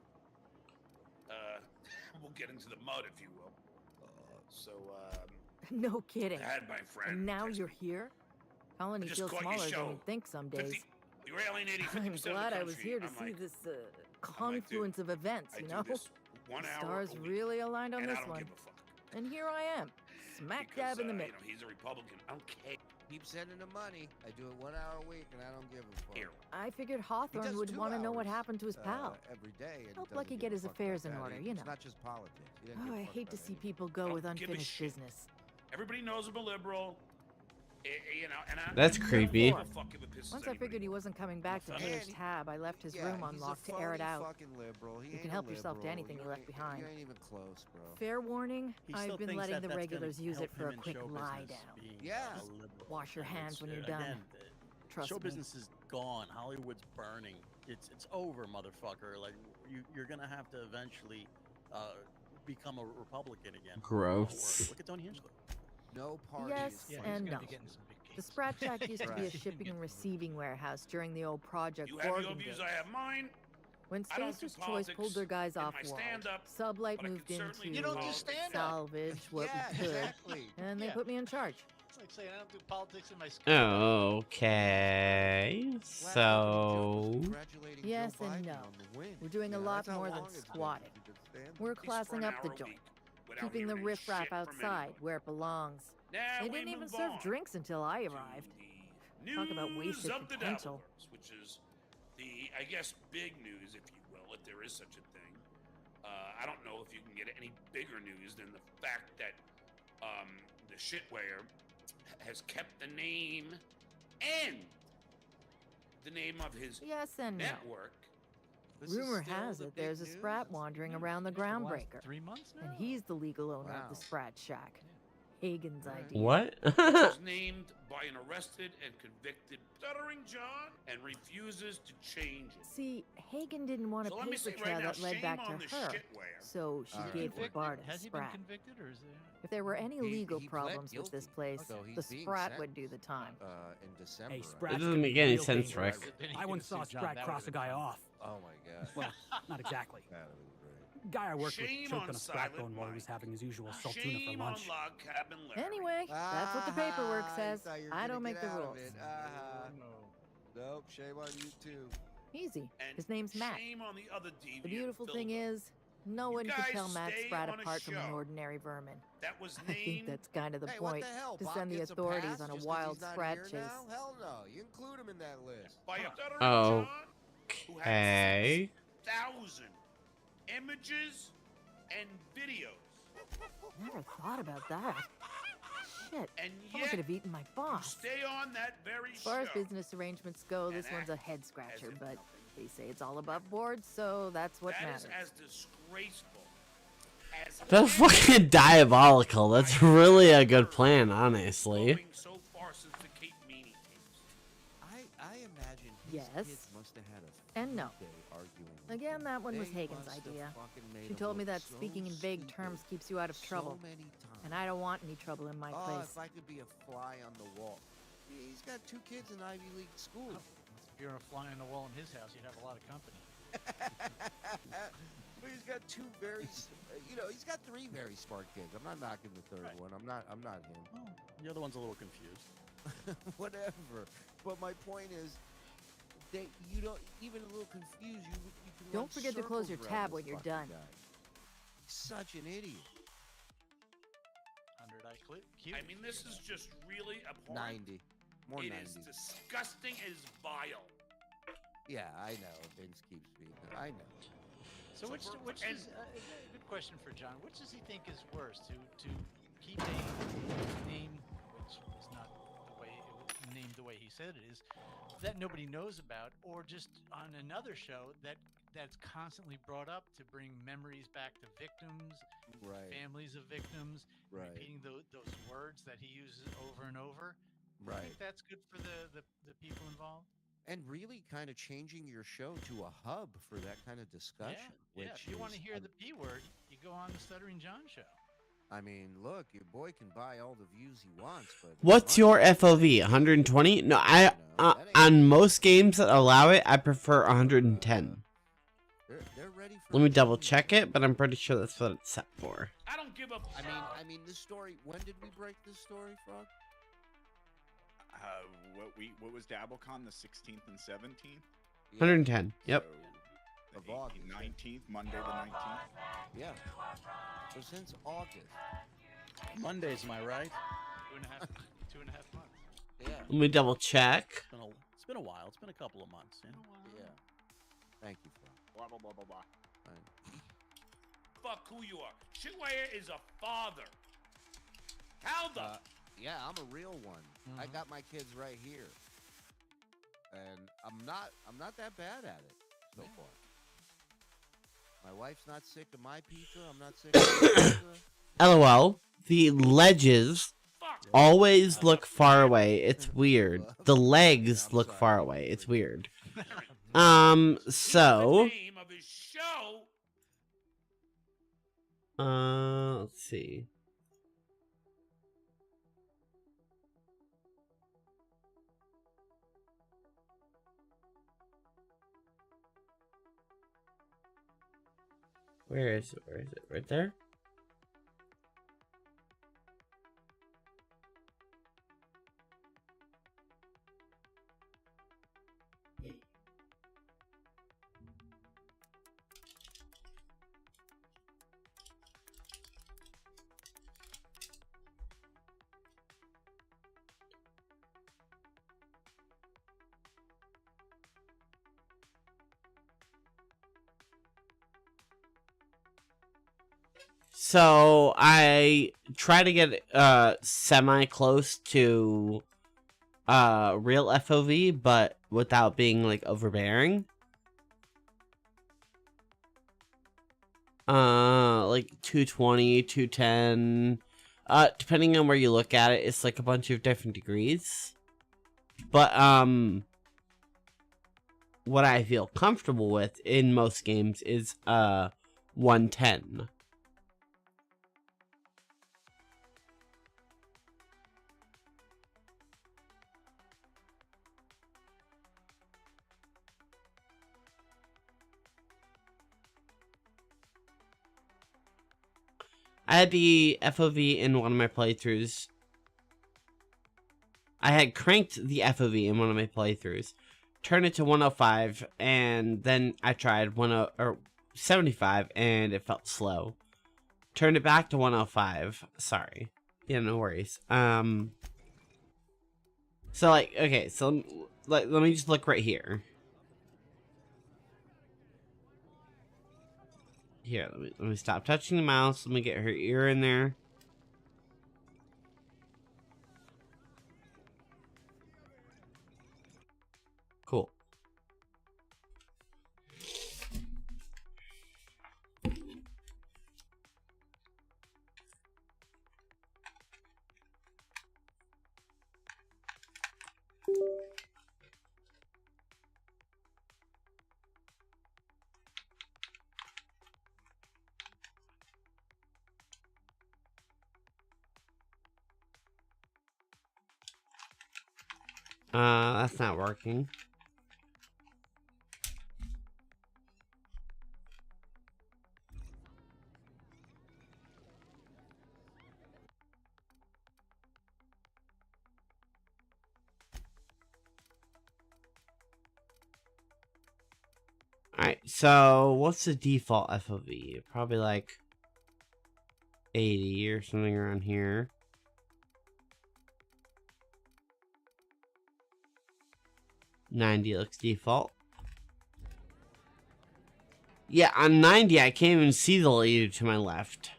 We'll get into the mud, if you will. So, No kidding. I had my friend. And now you're here? Colony just feels caught your smaller show. than you'd think some days. You're alienating 50% I'm of the glad I was country. here to I'm see like, this confluence of events, I you do know? this 1 The hour stars a week, really aligned on and this I don't one. give a fuck. And here I am, smack Because, dab in the middle. he's a Republican. I don't care. Keep sending the money. I do it 1 hour a week, and I don't give a fuck. Here. I figured He Hawthorne does would 2 want to know what hours, happened to his pal. Every day. and Help doesn't Lucky give get a his fuck affairs about in that. order, It's you know. not just politics. He doesn't Oh, give a I fuck hate to about see anything. people go with Don't give a unfinished shit. business. Everybody knows I'm a liberal. And I, That's I don't creepy. give a fuck if it pisses Once I anybody figured he wasn't coming back to off. pay his tab, I left his Yeah, room he's unlocked a to air it phony out. fucking liberal. He You ain't can a help yourself to liberal. anything you left behind. You ain't even close, bro. Fair warning, He I've still been thinks letting that the that's gonna regulars use it help for a him in quick show lie business, down. being Yeah. a liberal. Wash your hands when you're done. Again, Trust show me. business is gone. Hollywood's burning. It's over, motherfucker. Like you're gonna have to eventually become a Republican again. Gross. Look at Tony Hinchcliffe. No party Yes is Yeah, fun. he's and gonna no. be getting some big The cases. Sprat Shack used to be a Right. shipping and receiving warehouse during the old Project You have your Gorgon views, days. I have mine. When I don't do Spacer's Choice politics pulled their guys in off my world, stand-up, Sublight but I moved can certainly into You don't do stand-up. salvage what Yeah, we could, exactly. and they Yeah. put me in charge. It's like saying I don't do politics in my Okay. So. Congratulating Yes Joe and Biden no. on the win. We're doing a You know, lot that's how more than long it's been squatting. since you could stand We're At least for classing an up the hour a joint, week without keeping the hearing riffraff shit from outside anybody. where it belongs. Now They we didn't even move serve on drinks until I to arrived. the Talk about news wasted of the potential. Delaware, which is the, I guess, big news, if you will, if there is such a thing. I don't know if you can get any bigger news than the fact that the shitware has kept the name and the name of his Yes and no. network This is Rumor still has the it big there's a news? sprat wandering around the For the last groundbreaker. 3 months now. And he's the legal owner of the Wow. Sprat Shack. Hagen's idea. What? Which was named by an arrested and convicted stuttering John and refuses to change it. See, Hagen didn't want a So let me paper say trail right now, that led shame back on to the her, shitware. so she All right. gave the bar to Has he been Sprat. convicted, or is there? If there were any He- legal he pled problems with this guilty, place, so he's the being Sprat would do the time. in December. Hey, right? Sprat's It doesn't gonna make be any real sense, dangerous. Rick. I once saw Sprat cross a guy off. Oh my god. Well, not exactly. That was great. Guy I worked Shame with choked on on a sprat Silent bone while he Mike. was having his usual saltuna for Shame on lunch. Log Cabin Larry. Anyway, that's what the paperwork says. thought you were I gonna don't make get the out of rules. it. Nope, shame on you too. Easy. And His name's Matt. shame on the other deviant, The beautiful thing Philip. is, no You one could guys tell Matt stay Sprat on a apart from an show ordinary vermin. That was I think named. that's kind of the Hey, what point, the hell? to Bob send the gets a authorities pass on a just 'cause wild he's not Sprat here chase. now? Hell no, you include him in that list. By a stuttering Oh. John who has Okay. 6,000 images and videos. Never thought about that. Shit, And someone yet, could have eaten my you boss. stay on that very As far as show. business arrangements go, this and one's a act head scratcher, as if but nothing. they say it's all above board, so that's what That is matters. as disgraceful as That's fucking diabolical. That's really a good plan, honestly. going so far since the Cape Meanie tapes. I imagine his Yes. kids must have had a And no. field day arguing with Again, him. that one was They Hagen's must have idea. fucking made She him told me look that so speaking in vague stupid terms keeps you out of trouble. So many times. And I don't want any trouble in my Oh, place. if I could be a fly on the wall. He's got 2 kids in Ivy League school. If you're a fly on the wall in his house, you'd have a lot of company. But he's got 2 very, he's got 3 very smart kids. I'm not knocking the third one. I'm not him. The other one's a little confused. Whatever. But my point is, that you don't even a little confused. You can Don't run forget to close your circles around tab this when you're fucking done. guy. He's such an idiot. 100 IQ. I mean, this is just really abhorrent. 90, more It 90. is disgusting. It is vile. Yeah, I know. Vince keeps speaking. I know. So So which for- which and- is good question for John. Which does he think is worse, to keep a name which is not the way named the way he said it is, that nobody knows about, or just on another show that's constantly brought up to bring memories back to victims, Right. families of victims, Right. repeating those words that he uses over and over. I Right. think that's good for the people involved. And really kind of changing your show to a hub for that kind of discussion. Yeah, Which if you want to is, hear the P word, you go on the Stuttering John show. I mean, look, your boy can buy all the views he wants, but What's your FOV? 120? No, on most games that allow it, I prefer 110. they're ready for Let me a double change. check it, but I'm pretty sure that's what it's set for. I don't give a. I mean, this story. When did we break this story, Frog? What was DabbleCon, the 16th and 17th? 110. Yep. So, the 19th, Monday the 19th. Yeah. So since August. Mondays, am I right? 2.5 months. Yeah. Let me double check. It's been a while. It's been a couple of months. Yeah. Yeah. Thank you, Frog. Blah blah blah blah blah. Fuck who you are. Shitwire is a father. Calda. Yeah, I'm a real one. I got my kids right here, and I'm not that bad at it so far. My wife's not sick of my pizza. I'm not sick of her pizza. LOL. The ledges always look far away. It's weird. The legs look far away. It's weird. So. Name of his show. Let's see. Where is it? Where is it? Right there? So I try to get semi close to real FOV, but without being like overbearing. Like 220, 210. Depending on where you look at it, it's like a bunch of different degrees. But, what I feel comfortable with in most games is, 110. I had the FOV in one of my playthroughs. I had cranked the FOV in one of my playthroughs, turned it to 105, and then I tried 75, and it felt slow. Turned it back to 105. Sorry. Yeah, no worries. So like, okay, so let me just look right here. Here, let me stop touching the mouse. Let me get her ear in there. Cool. That's not working. Alright, so what's the default FOV? Probably like 80 or something around here. $90 looks default. Yeah, on 90 I can't even see the leader to my left.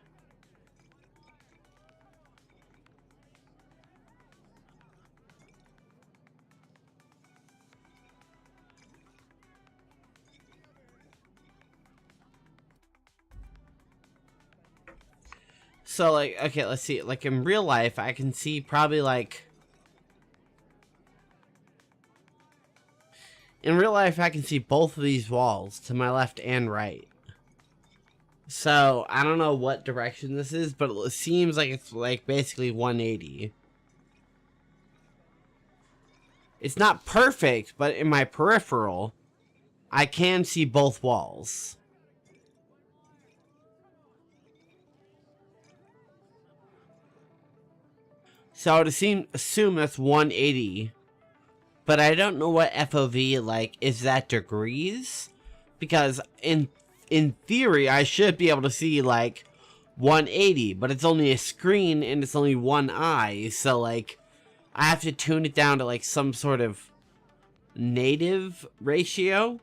So like, okay, let's see. Like in real life, I can see probably like... In real life, I can see both of these walls to my left and right. So, I don't know what direction this is, but it seems like it's like basically 180. It's not perfect, but in my peripheral, I can see both walls. So I would assume that's 180. But I don't know what FOV, like, is that degrees? Because in theory, I should be able to see, like, 180. But it's only a screen and it's only one eye. So, like, I have to tune it down to, like, some sort of native ratio.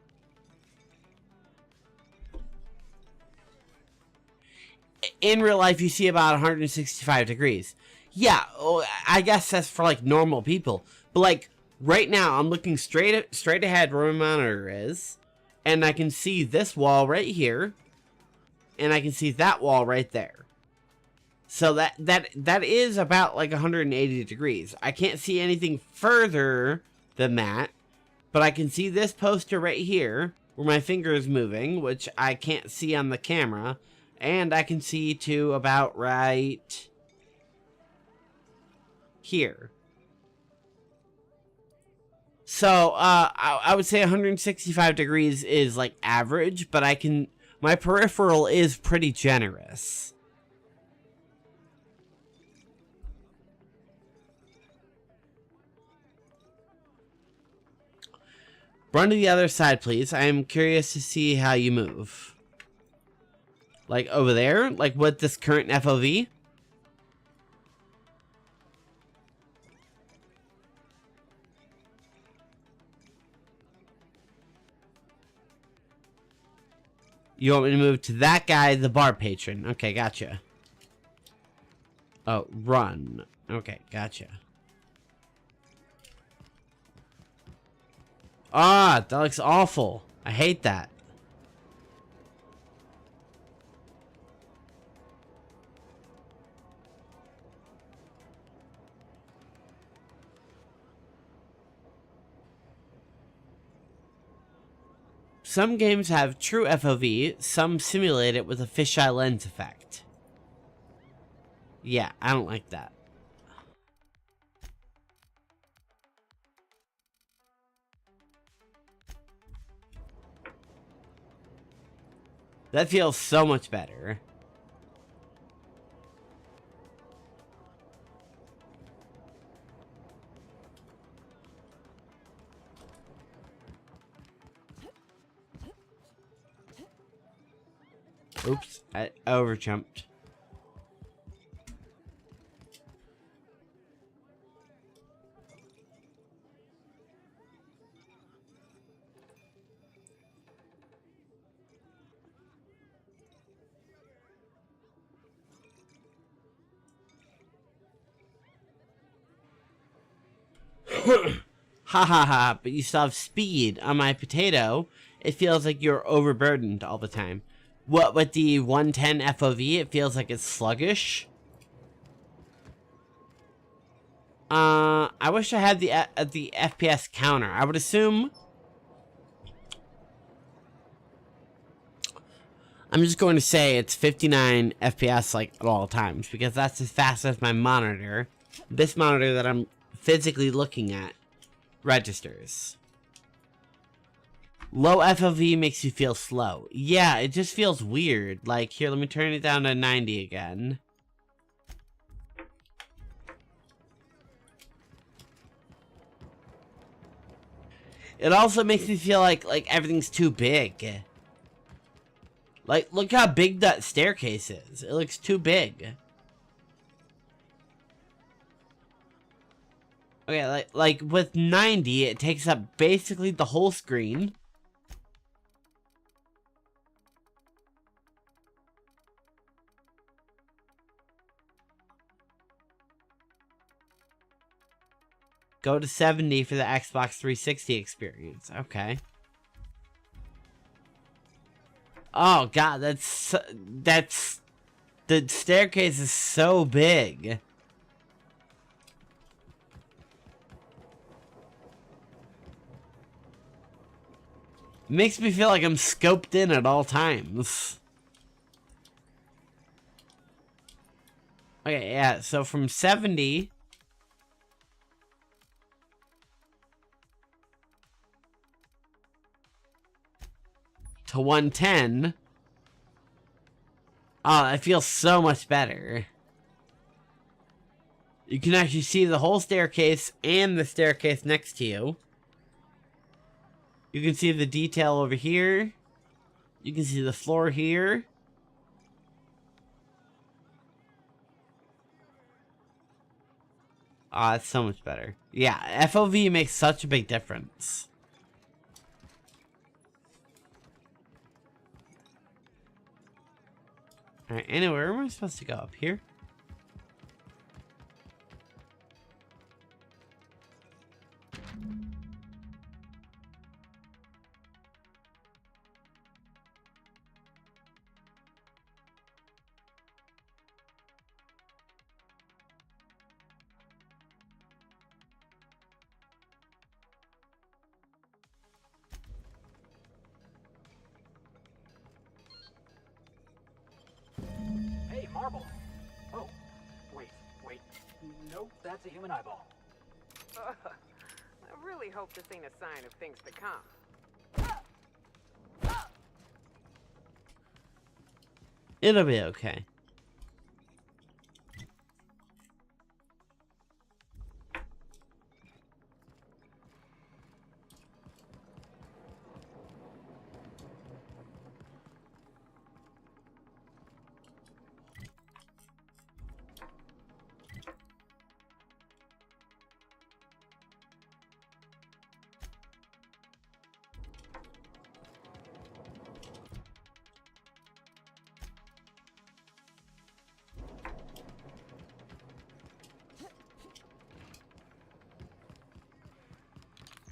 In real life, you see about 165 degrees. Yeah, I guess that's for, like, normal people. But, like... Right now, I'm looking straight ahead where my monitor is, and I can see this wall right here, and I can see that wall right there. So that is about like 180 degrees. I can't see anything further than that, but I can see this poster right here where my finger is moving, which I can't see on the camera, and I can see to about right here. So, I would say 165 degrees is, like, average, but my peripheral is pretty generous. Run to the other side, please. I am curious to see how you move. Like, over there? Like, with this current FOV? You want me to move to that guy, the bar patron. Okay, gotcha. Oh, run. Okay, gotcha. Ah, that looks awful. I hate that. some games have true FOV, some simulate it with a fisheye lens effect. Yeah, I don't like that. That feels so much better. Oops, I overjumped. Ha ha ha, but you still have speed. On my potato, it feels like you're overburdened all the time. What with the 110 FOV, it feels like it's sluggish. I wish I had the FPS counter. I would assume. I'm just going to say it's 59 FPS like at all times because that's as fast as my monitor. This monitor that I'm physically looking at registers. Low FOV makes you feel slow. Yeah, it just feels weird. Like, here, let me turn it down to 90 again. It also makes me feel like everything's too big. Like, look how big that staircase is. It looks too big. Okay, like with 90, it takes up basically the whole screen. Go to 70 for the Xbox 360 experience. Okay. Oh god, that's the staircase is so big. Makes me feel like I'm scoped in at all times. Okay, yeah, so from 70 to 110. Oh, I feel so much better. You can actually see the whole staircase and the staircase next to you. You can see the detail over here. You can see the floor here. Ah, it's so much better. Yeah, FOV makes such a big difference. Alright, anyway, where am I supposed to go? Up here? Hey, marble. Oh, wait. Nope, that's a human eyeball. I really hope this ain't a sign of things to come. It'll be okay.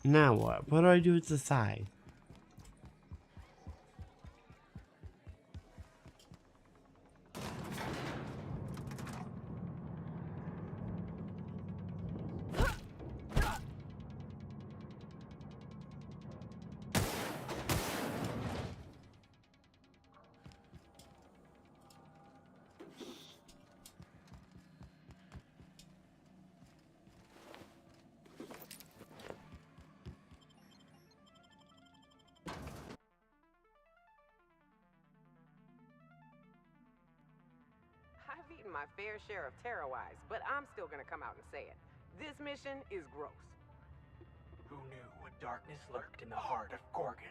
Now what? What do I do with the side? getting my fair share of terror-wise, but I'm still gonna come out and say it. This mission is gross. Who knew what darkness lurked in the heart of Gorgon?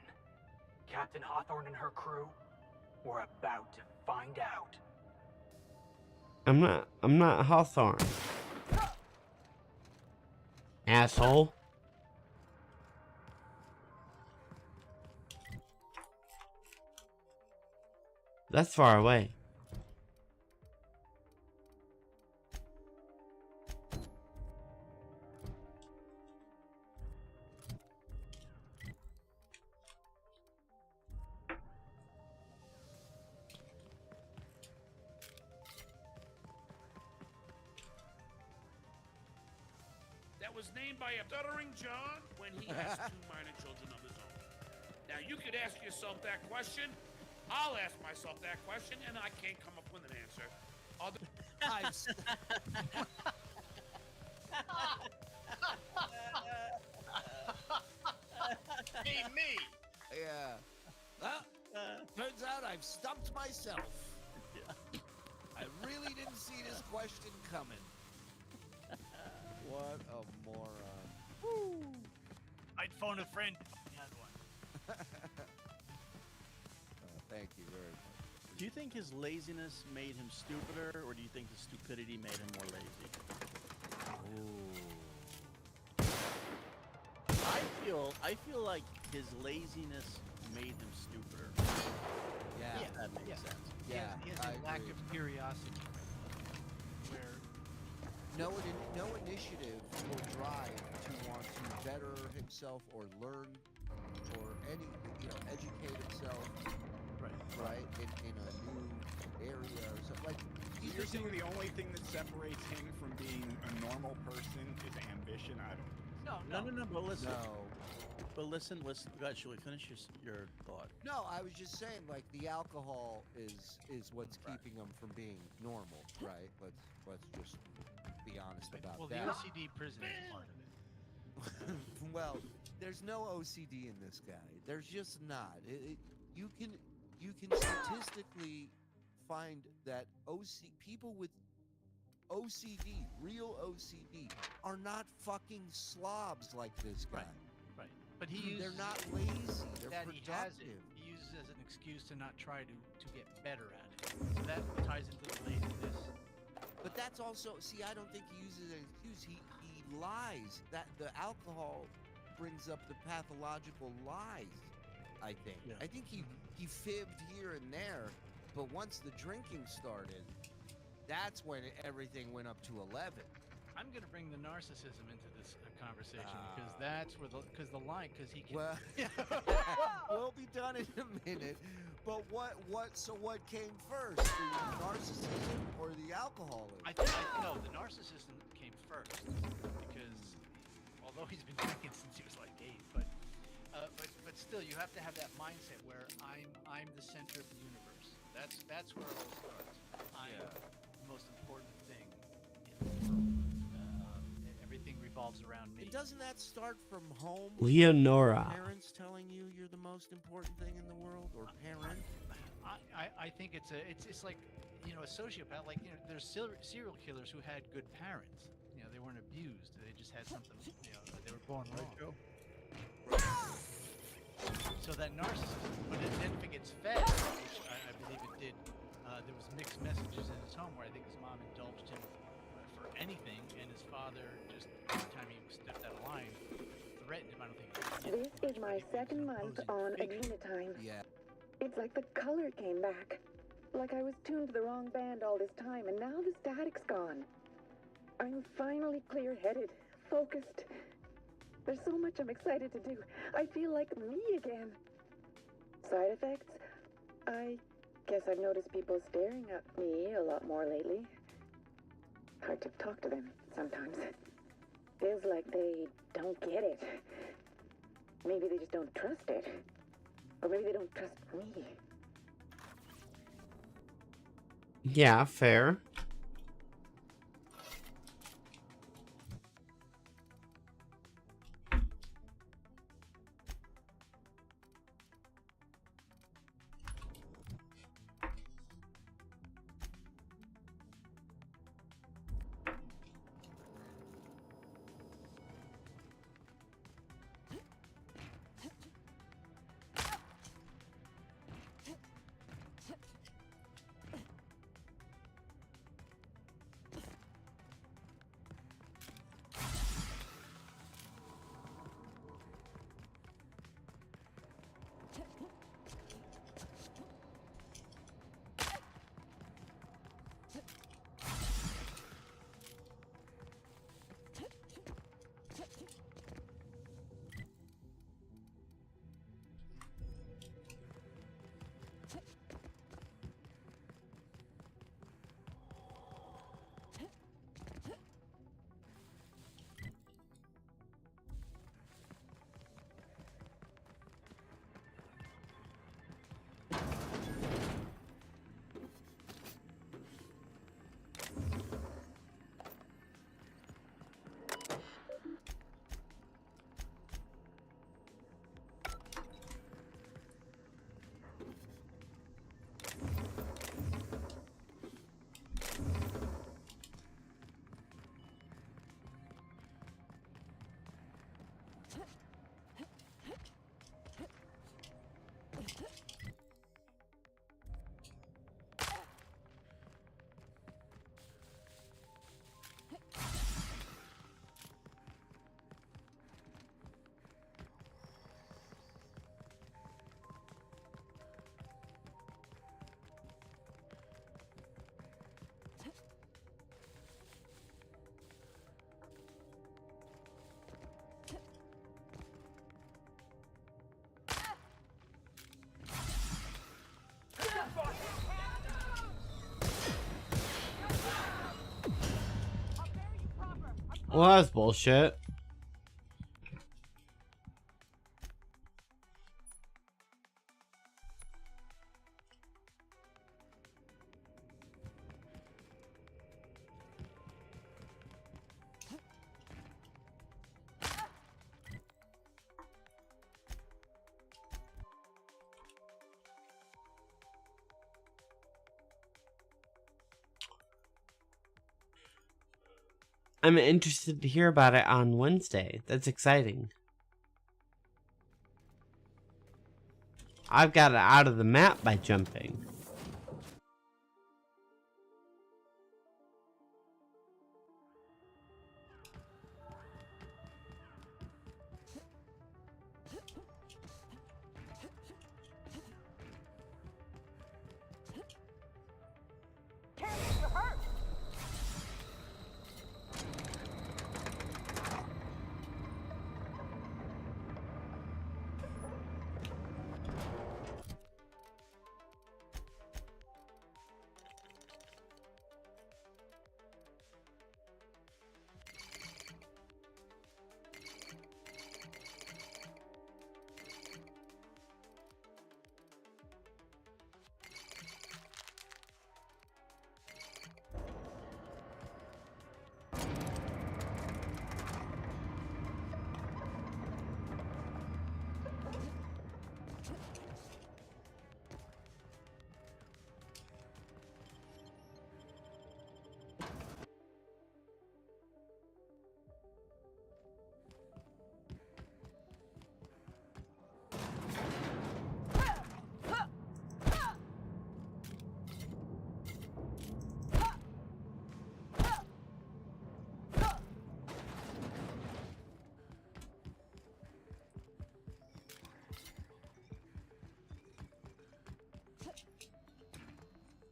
Captain Hawthorne and her crew were about to find out. I'm not Hawthorne. Asshole. That's far away. That was named by a stuttering John when he has 2 minor children of his own. Now you could ask yourself that question. I'll ask myself that question, and I can't come up with an answer. Me. Yeah. Well, turns out I've stumped myself. I really didn't see this question coming. What a moron. I'd phone a friend. He had one. Thank you very much. Do you think his laziness made him stupider, or do you think his stupidity made him more lazy? I feel like his laziness made him stupider. Yeah. If that makes sense. Yeah, He has I a lack agree. of curiosity. Where No initiative or drive to want to better himself or learn or educate himself. Right. In a new area or something like. You're saying the only thing that separates him from being a normal person is ambition? I don't. No. But listen. No. But listen. God, should we finish your thought? No, I was just saying, like, the alcohol is what's keeping him from being normal, right? Let's just be honest about well, that. the OCD prison is part of it. Well, there's no OCD in this guy. There's just not. You can statistically find that people with OCD, real OCD, are not fucking slobs like this guy. Right. But he uses They're not lazy. They're that productive. he has it. He uses it as an excuse to not try to get better at it. So that ties into the laziness. But that's also, I don't think he uses it as an excuse. He lies. That the alcohol brings up the pathological lies, I think. Yeah. I think he fibbed here and there, but once the drinking started, that's when everything went up to 11. I'm going to bring the narcissism into this conversation because that's where the line, because he can. Well, we'll be done in a minute. But what came first, the narcissism or the alcoholism? I think no, the narcissism came first because although he's been drinking since he was like 8, but still, you have to have that mindset where I'm the center of the universe. That's where it all starts. I'm the most important thing in the world. Everything revolves around me. And doesn't that start from home? Leonora. Parents telling you you're the most important thing in the world, or parent? I think it's like, a sociopath. Like, there's serial killers who had good parents. They weren't abused. They just had something. They were born wrong. So that narcissism, but then if it gets fed, which I believe it did, there was mixed messages in his home where I think his mom indulged him for anything, and his father just every time he stepped out of line, threatened him. I don't think. This is my second month on Time. Yeah. It's like the color came back. Like I was tuned to the wrong band all this time, and now the static's gone. I'm finally clear-headed, focused. There's so much I'm excited to do. I feel like me again. Side effects? I guess I've noticed people staring at me a lot more lately. Hard to talk to them sometimes. Feels like they don't get it. Maybe they just don't trust it. Or maybe they don't trust me. Yeah, fair. Well, that's bullshit. I'm interested to hear about it on Wednesday. That's exciting. I've got it out of the map by jumping.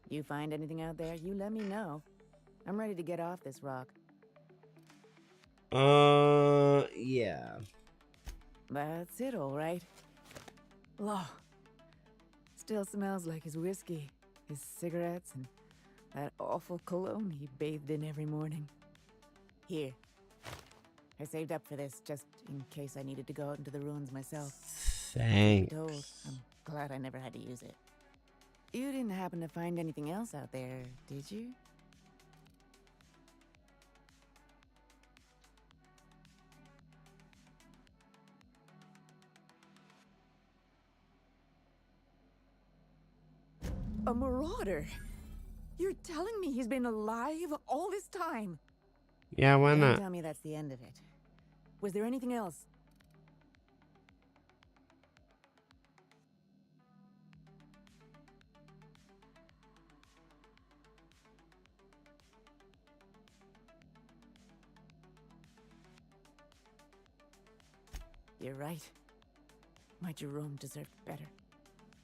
You find anything out there, you let me know. I'm ready to get off this rock. Yeah. That's it, all right. Law. Still smells like his whiskey, his cigarettes, and that awful cologne he bathed in every morning. Here. I saved up for this just in case I needed to go out into the ruins myself. Thanks. I'm glad I never had to use it. You didn't happen to find anything else out there, did you? A marauder? You're telling me he's been alive all this time? Yeah, why Don't not? tell me that's the end of it. Was there anything else? You're right. My Jerome deserved better.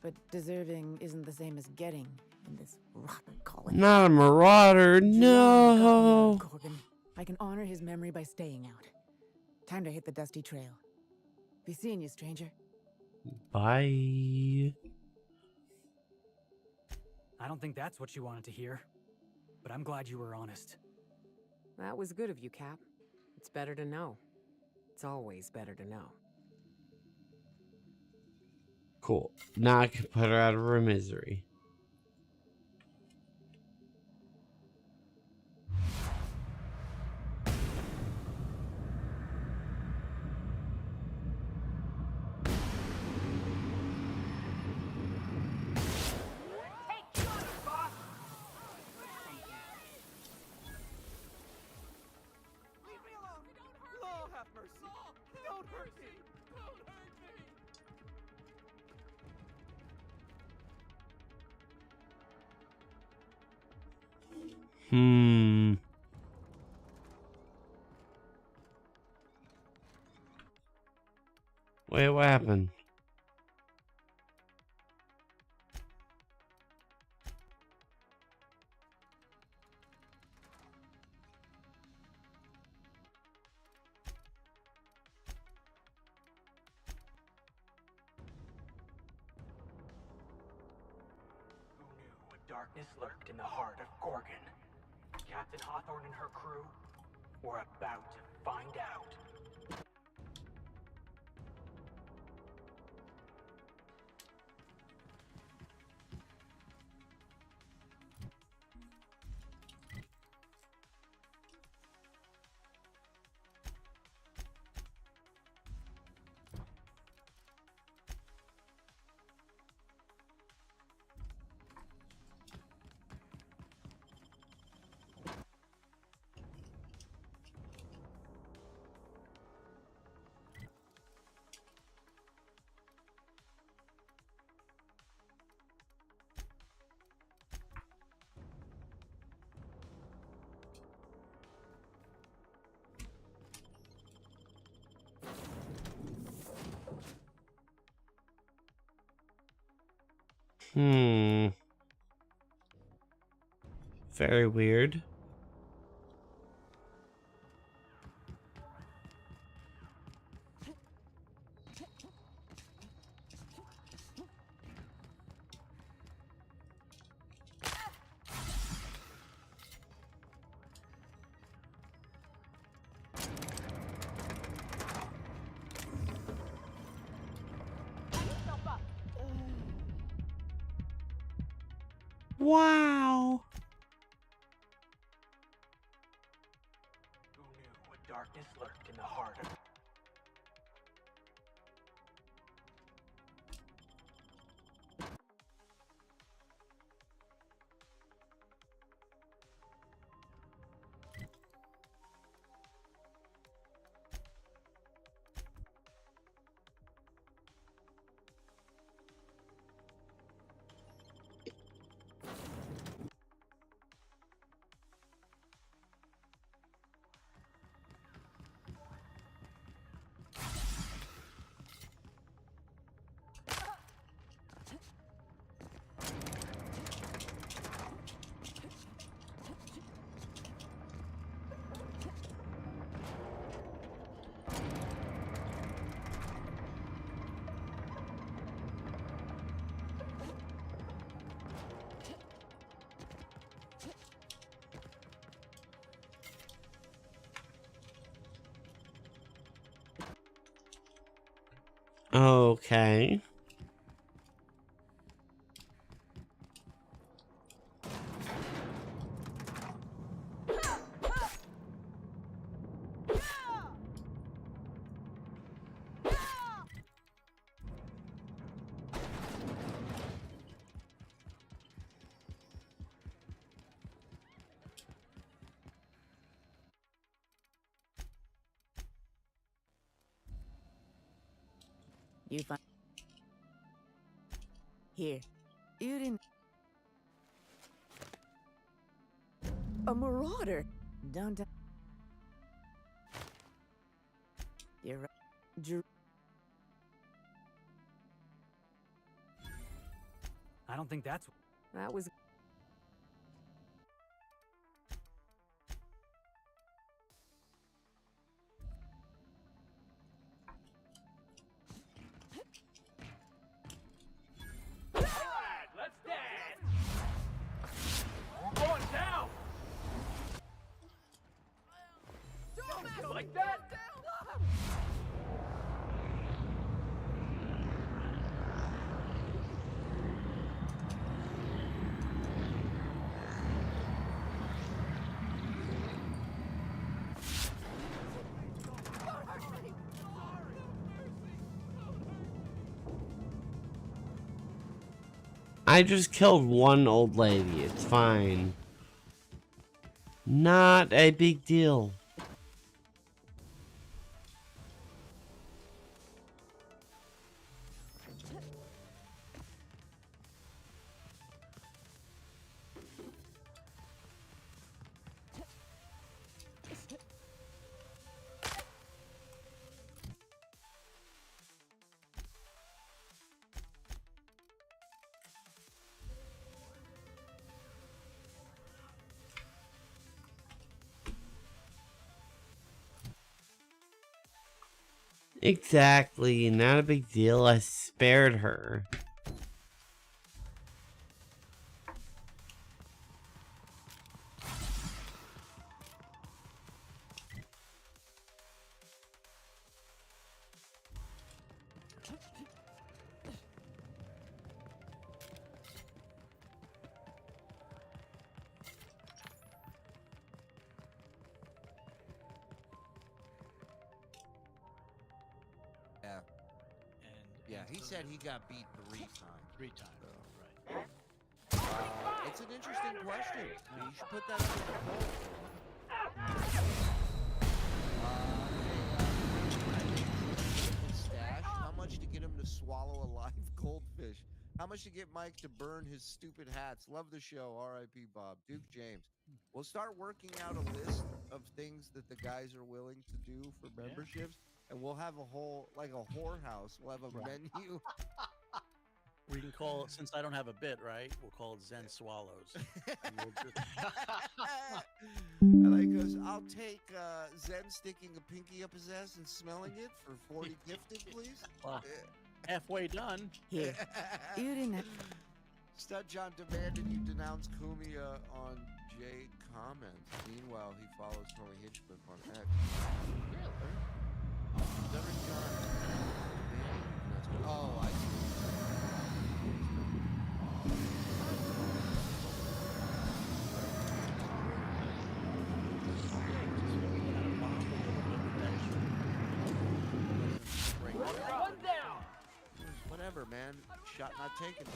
But deserving isn't the same as getting in this rotten college. Not a marauder, no. Gorgon. I can honor his memory by staying out. Time to hit the dusty trail. Be seeing you, stranger. Bye. I don't think that's what you wanted to hear, but I'm glad you were honest. That was good of you, Cap. It's better to know. It's always better to know. Cool. Now I can put her out of her misery. Wait, what happened? Darkness lurked in the heart of Gorgon. Captain Hawthorne and her crew, We're about to find out. Very weird. Wow. Who knew what darkness lurked in the heart of... Okay. You find here. You didn't. A marauder. Don't. You're right. I don't think that was. Let's dance! We're going down! Like that? I just killed one old lady. It's fine. Not a big deal. Exactly, not a big deal. I spared her. he said he got beat 3 times. 3 times. So. Right. It's an interesting question. You should put that under the poll. Stash. How much to get him to swallow a live goldfish? How much to get Mike to burn his stupid hats? Love the show. R.I.P. Bob. Duke James. We'll start working out a list of things that the guys are willing to do for memberships, and we'll have a whole, like a whorehouse. We'll have a menu. We can call it, since I don't have a bit, right? We'll call it Zen Swallows. And we'll just- And I goes, I'll take Zen sticking a pinky up his ass and smelling it for 40 gifted, please. Well, halfway done. Here. You didn't. Stud John demanded you denounce Kumia on J comments. Meanwhile, he follows Tony Hitchcliffe on X. Stutter John. Oh, I see. Whatever, man. Shot not taken.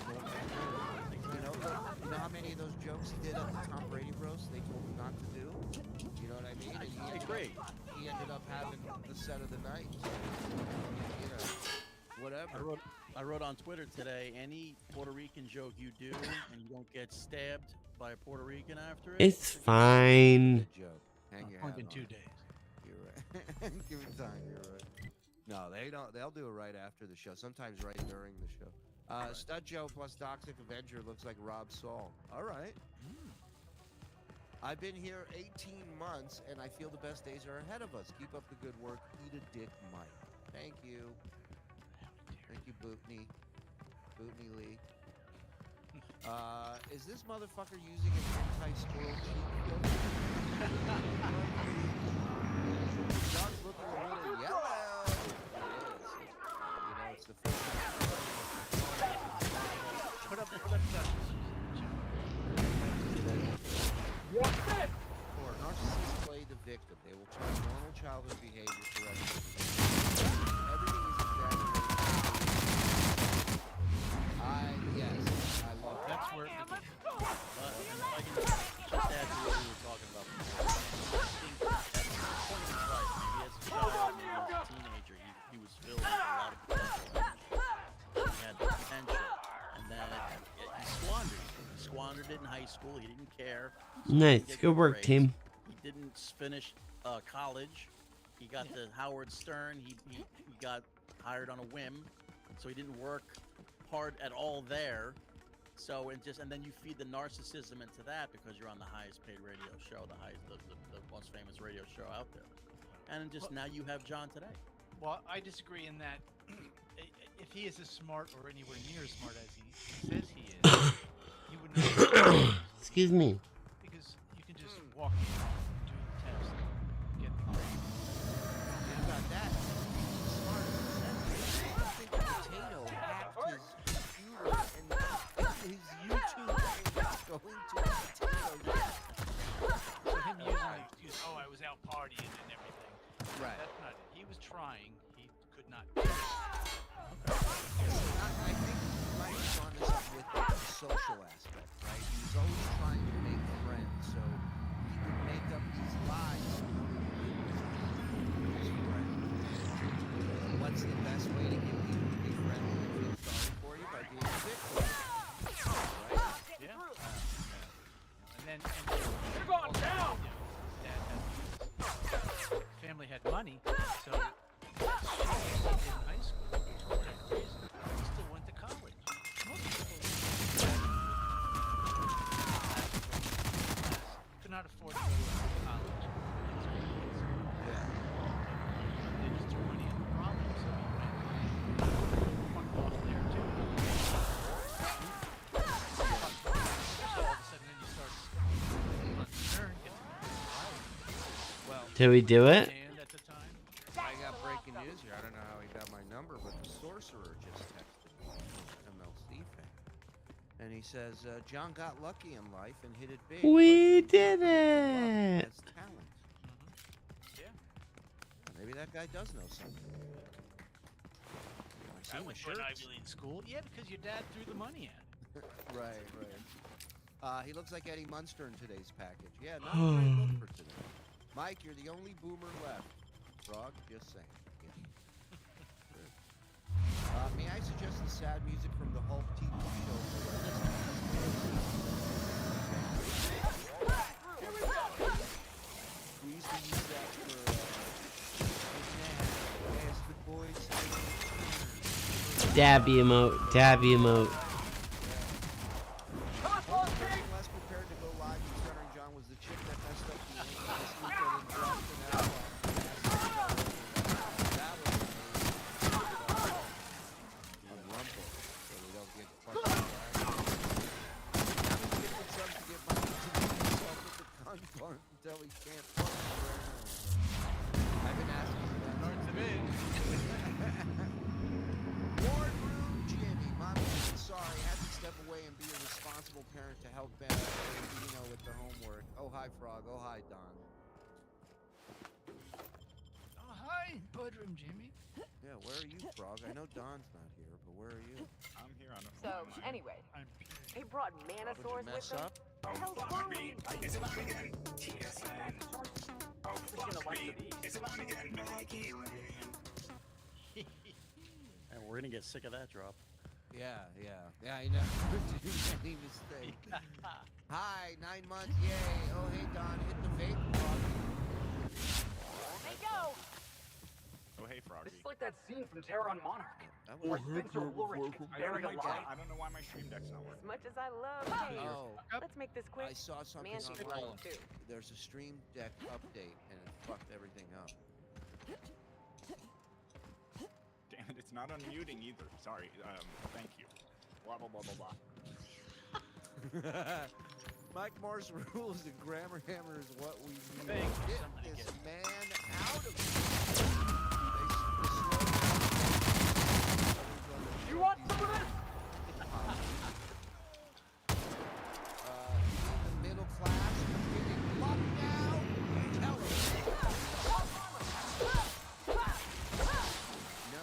You know how many of those jokes he did at the Tom Brady roast they told him not to do? You know what I mean? And I agree. He ended up having the set of the night. You know, whatever. I wrote on Twitter today, any Puerto Rican joke you do and you don't get stabbed by a Puerto Rican after it. It's fine. Good joke. Hang your Like hat in on 2 it. days. You're right. Give it time. You're right. No, they don't. They'll do it right after the show. Sometimes right during the show. Stud Joe plus Toxic Avenger looks like Rob Saul. All right. I've been here 18 months, and I feel the best days are ahead of us. Keep up the good work. Eat a dick, Mike. Thank you. Thank you, Bootney. Bootney Lee. Is this motherfucker using an anti-squirrel cheek filter? John's looking a little yellow. It's the first Put up Or narcissists play the victim. They will turn normal childhood behavior for everything. Everything is exaggerated. Yes, I love that. That's where it begins. If I can just add to what we were talking about before. I think at the point in his life, maybe as a child, maybe as a teenager, he was filled with a lot of potential. He had the potential, and then he squandered it. He squandered it in high school. He didn't care. So he Nice. didn't get Good work, grades. team. He didn't finish college. He got to Howard Stern. He got hired on a whim, so he didn't work hard at all there. So and then you feed the narcissism into that because you're on the highest paid radio show, the most famous radio show out there, and just now you have John today. Well, I disagree in that if he is as smart or anywhere near as smart as he says he is, he would not. Excuse me. Because you can just walk in, do the test, get the grade. Think about that. He's smart as a sentence. I think the potato hacked his computer and his YouTube page is going to a potato. So him using the excuse, oh, I was out partying and everything. Right. That's not it. He was trying. He could not. I think Mike's on this with the social aspect, right? He was always trying to make friends, so he would make up these lies in order to make his friends. What's the best way to get people to be friendly and feel sorry for you? By being a victim. Right? Yeah. And then you're going down. Dad had family had money, so in high school, for whatever reason, he still went to college. Most people could not afford to go to college. Yeah. They just threw money in the problem, so he went fucked off there too. So all of a sudden, then you start on Stern, get to well. Did we do it? And at the time, I got breaking news here. I don't know how he got my number, but the sorcerer just texted me, MLC fan. And he says, John got lucky in life and hit it big. We but did luck it. has talent. yeah. Maybe that guy does know something. My I seen the went to an shirts. Ivy League school. Yeah, because your dad threw the money at it. Right. He looks like Eddie Munster in today's package. Yeah, not a great look for today. Mike, you're the only boomer left. Frog, just saying. Yeah. May I suggest the sad music from the Hulk TV show? We used to use that for as the boys say. Dabby emote. Dabby emote. Less prepared to go live with Stuttering John was the chick that messed up the link this weekend and dropped an album. That was a rumble, so we don't get fucked up. Now he's giving some to get money to beat himself with the gun bun until he can't fuck right now. I've been asking for that. Starts him in. Wardroom Jimmy, Mom, I'm sorry, had to step away and be a responsible parent to help Bambino with the homework. Oh, hi, Frog. Oh, hi, Don. Oh, hi, Boardroom Jimmy. Yeah, where are you, Frog? I know Don's not here, but where are you? I'm here on a So, anyway, they brought Manosaurs with Mess them. up? The hell's wrong with you? And we're gonna get sick of that drop. Yeah, I know. Any mistake. Hi, 9 months, yay. Oh, hey, Don, hit the vape, Frog. They go! Oh, hey, Froggy. This is like that scene from Terror on Monarch. That Where was Spencer Woolrich gets buried alive. I don't know why my stream deck's not working. As much as I love Cave, Oh, let's make this quick. I saw something Man, she could online. like too. There's a stream deck update, and it fucked everything up. Damn it, it's not unmuting either. Sorry. Thank you. Blah, blah, blah, blah, blah. Mike Morse rules, and Grammar Hammer is what we need. Thank you, Get somebody this get it. man out of here. You want some of this? The middle class is getting locked now. Tell us. No.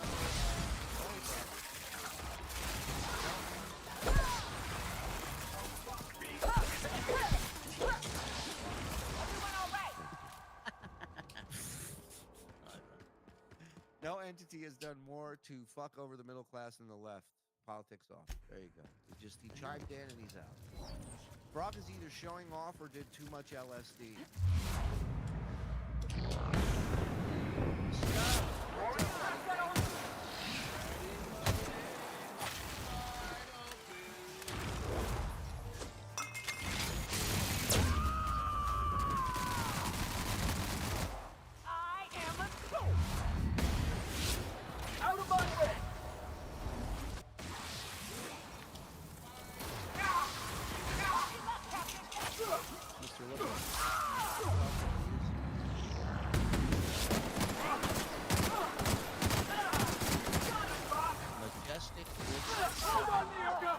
No entity has done more to fuck over the middle class than the left. Politics off. There you go. He chimed in and he's out. Brock is either showing off or did too much LSD. I am a soul! Out of my way! Mr. Little. Majestic. Hold on, Yoga!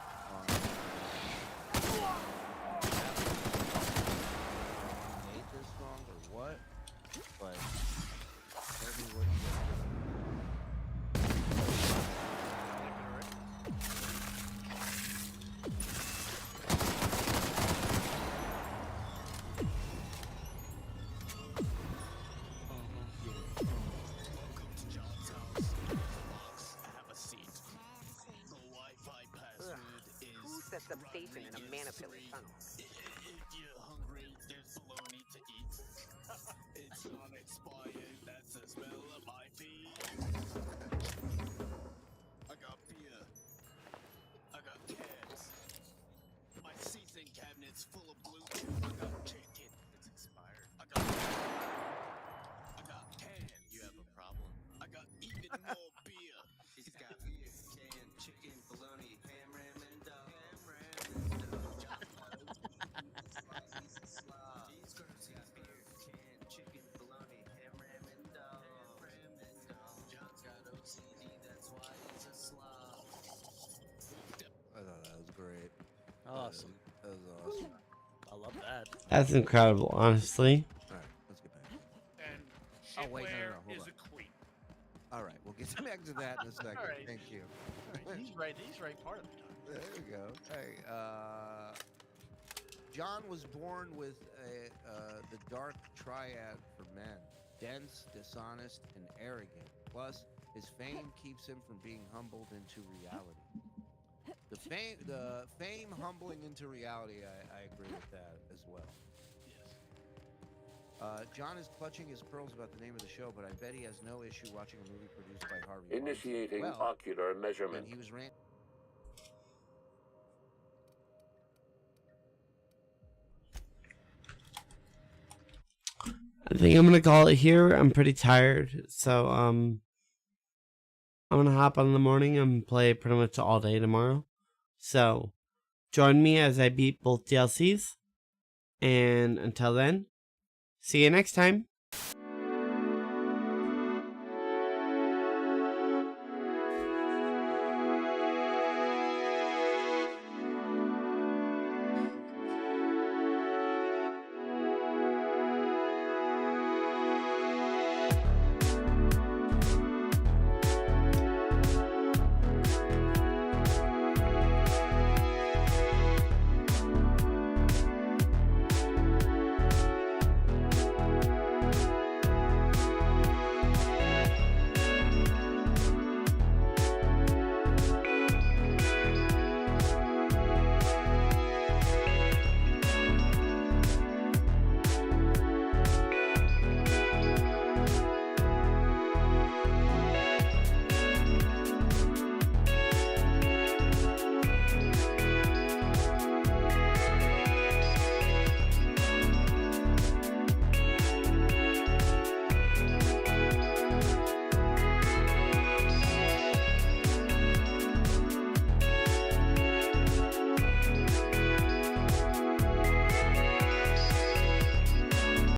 Ain't this strong or what? But tell me what you guys Who sets up station in a manipulator tunnel? You're hungry, there's bologna to eat. It's unexpired, that's the smell of my feet. I got beer. I got cans. My seasoning cabinet's full of Bluetooth. I got chicken. It's expired. I got cans. You have a problem. I got even more beer. He's got beer, can, chicken, bologna, ham, ram, and dog. I thought that was great. Awesome. That was awesome. I love that. That's incredible, honestly. Alright, let's get back. And Oh, wait, no, shitware hold is on. a queen. All right, we'll get back to that in a second. All right. Thank you. All right, he's right. He's right part of the time. There we go. Hey, John was born with the dark triad for men: dense, dishonest, and arrogant. Plus, his fame keeps him from being humbled into reality. The fame humbling into reality, I agree with that as well. Yes. John is clutching his pearls about the name of the show, but I bet he has no issue watching a movie produced by Harvey Initiating Weinstein. ocular measurement. And he was ran. I think I'm gonna call it here. I'm pretty tired, so I'm gonna hop on in the morning and play pretty much all day tomorrow. So join me as I beat both DLCs, and until then, see you next time.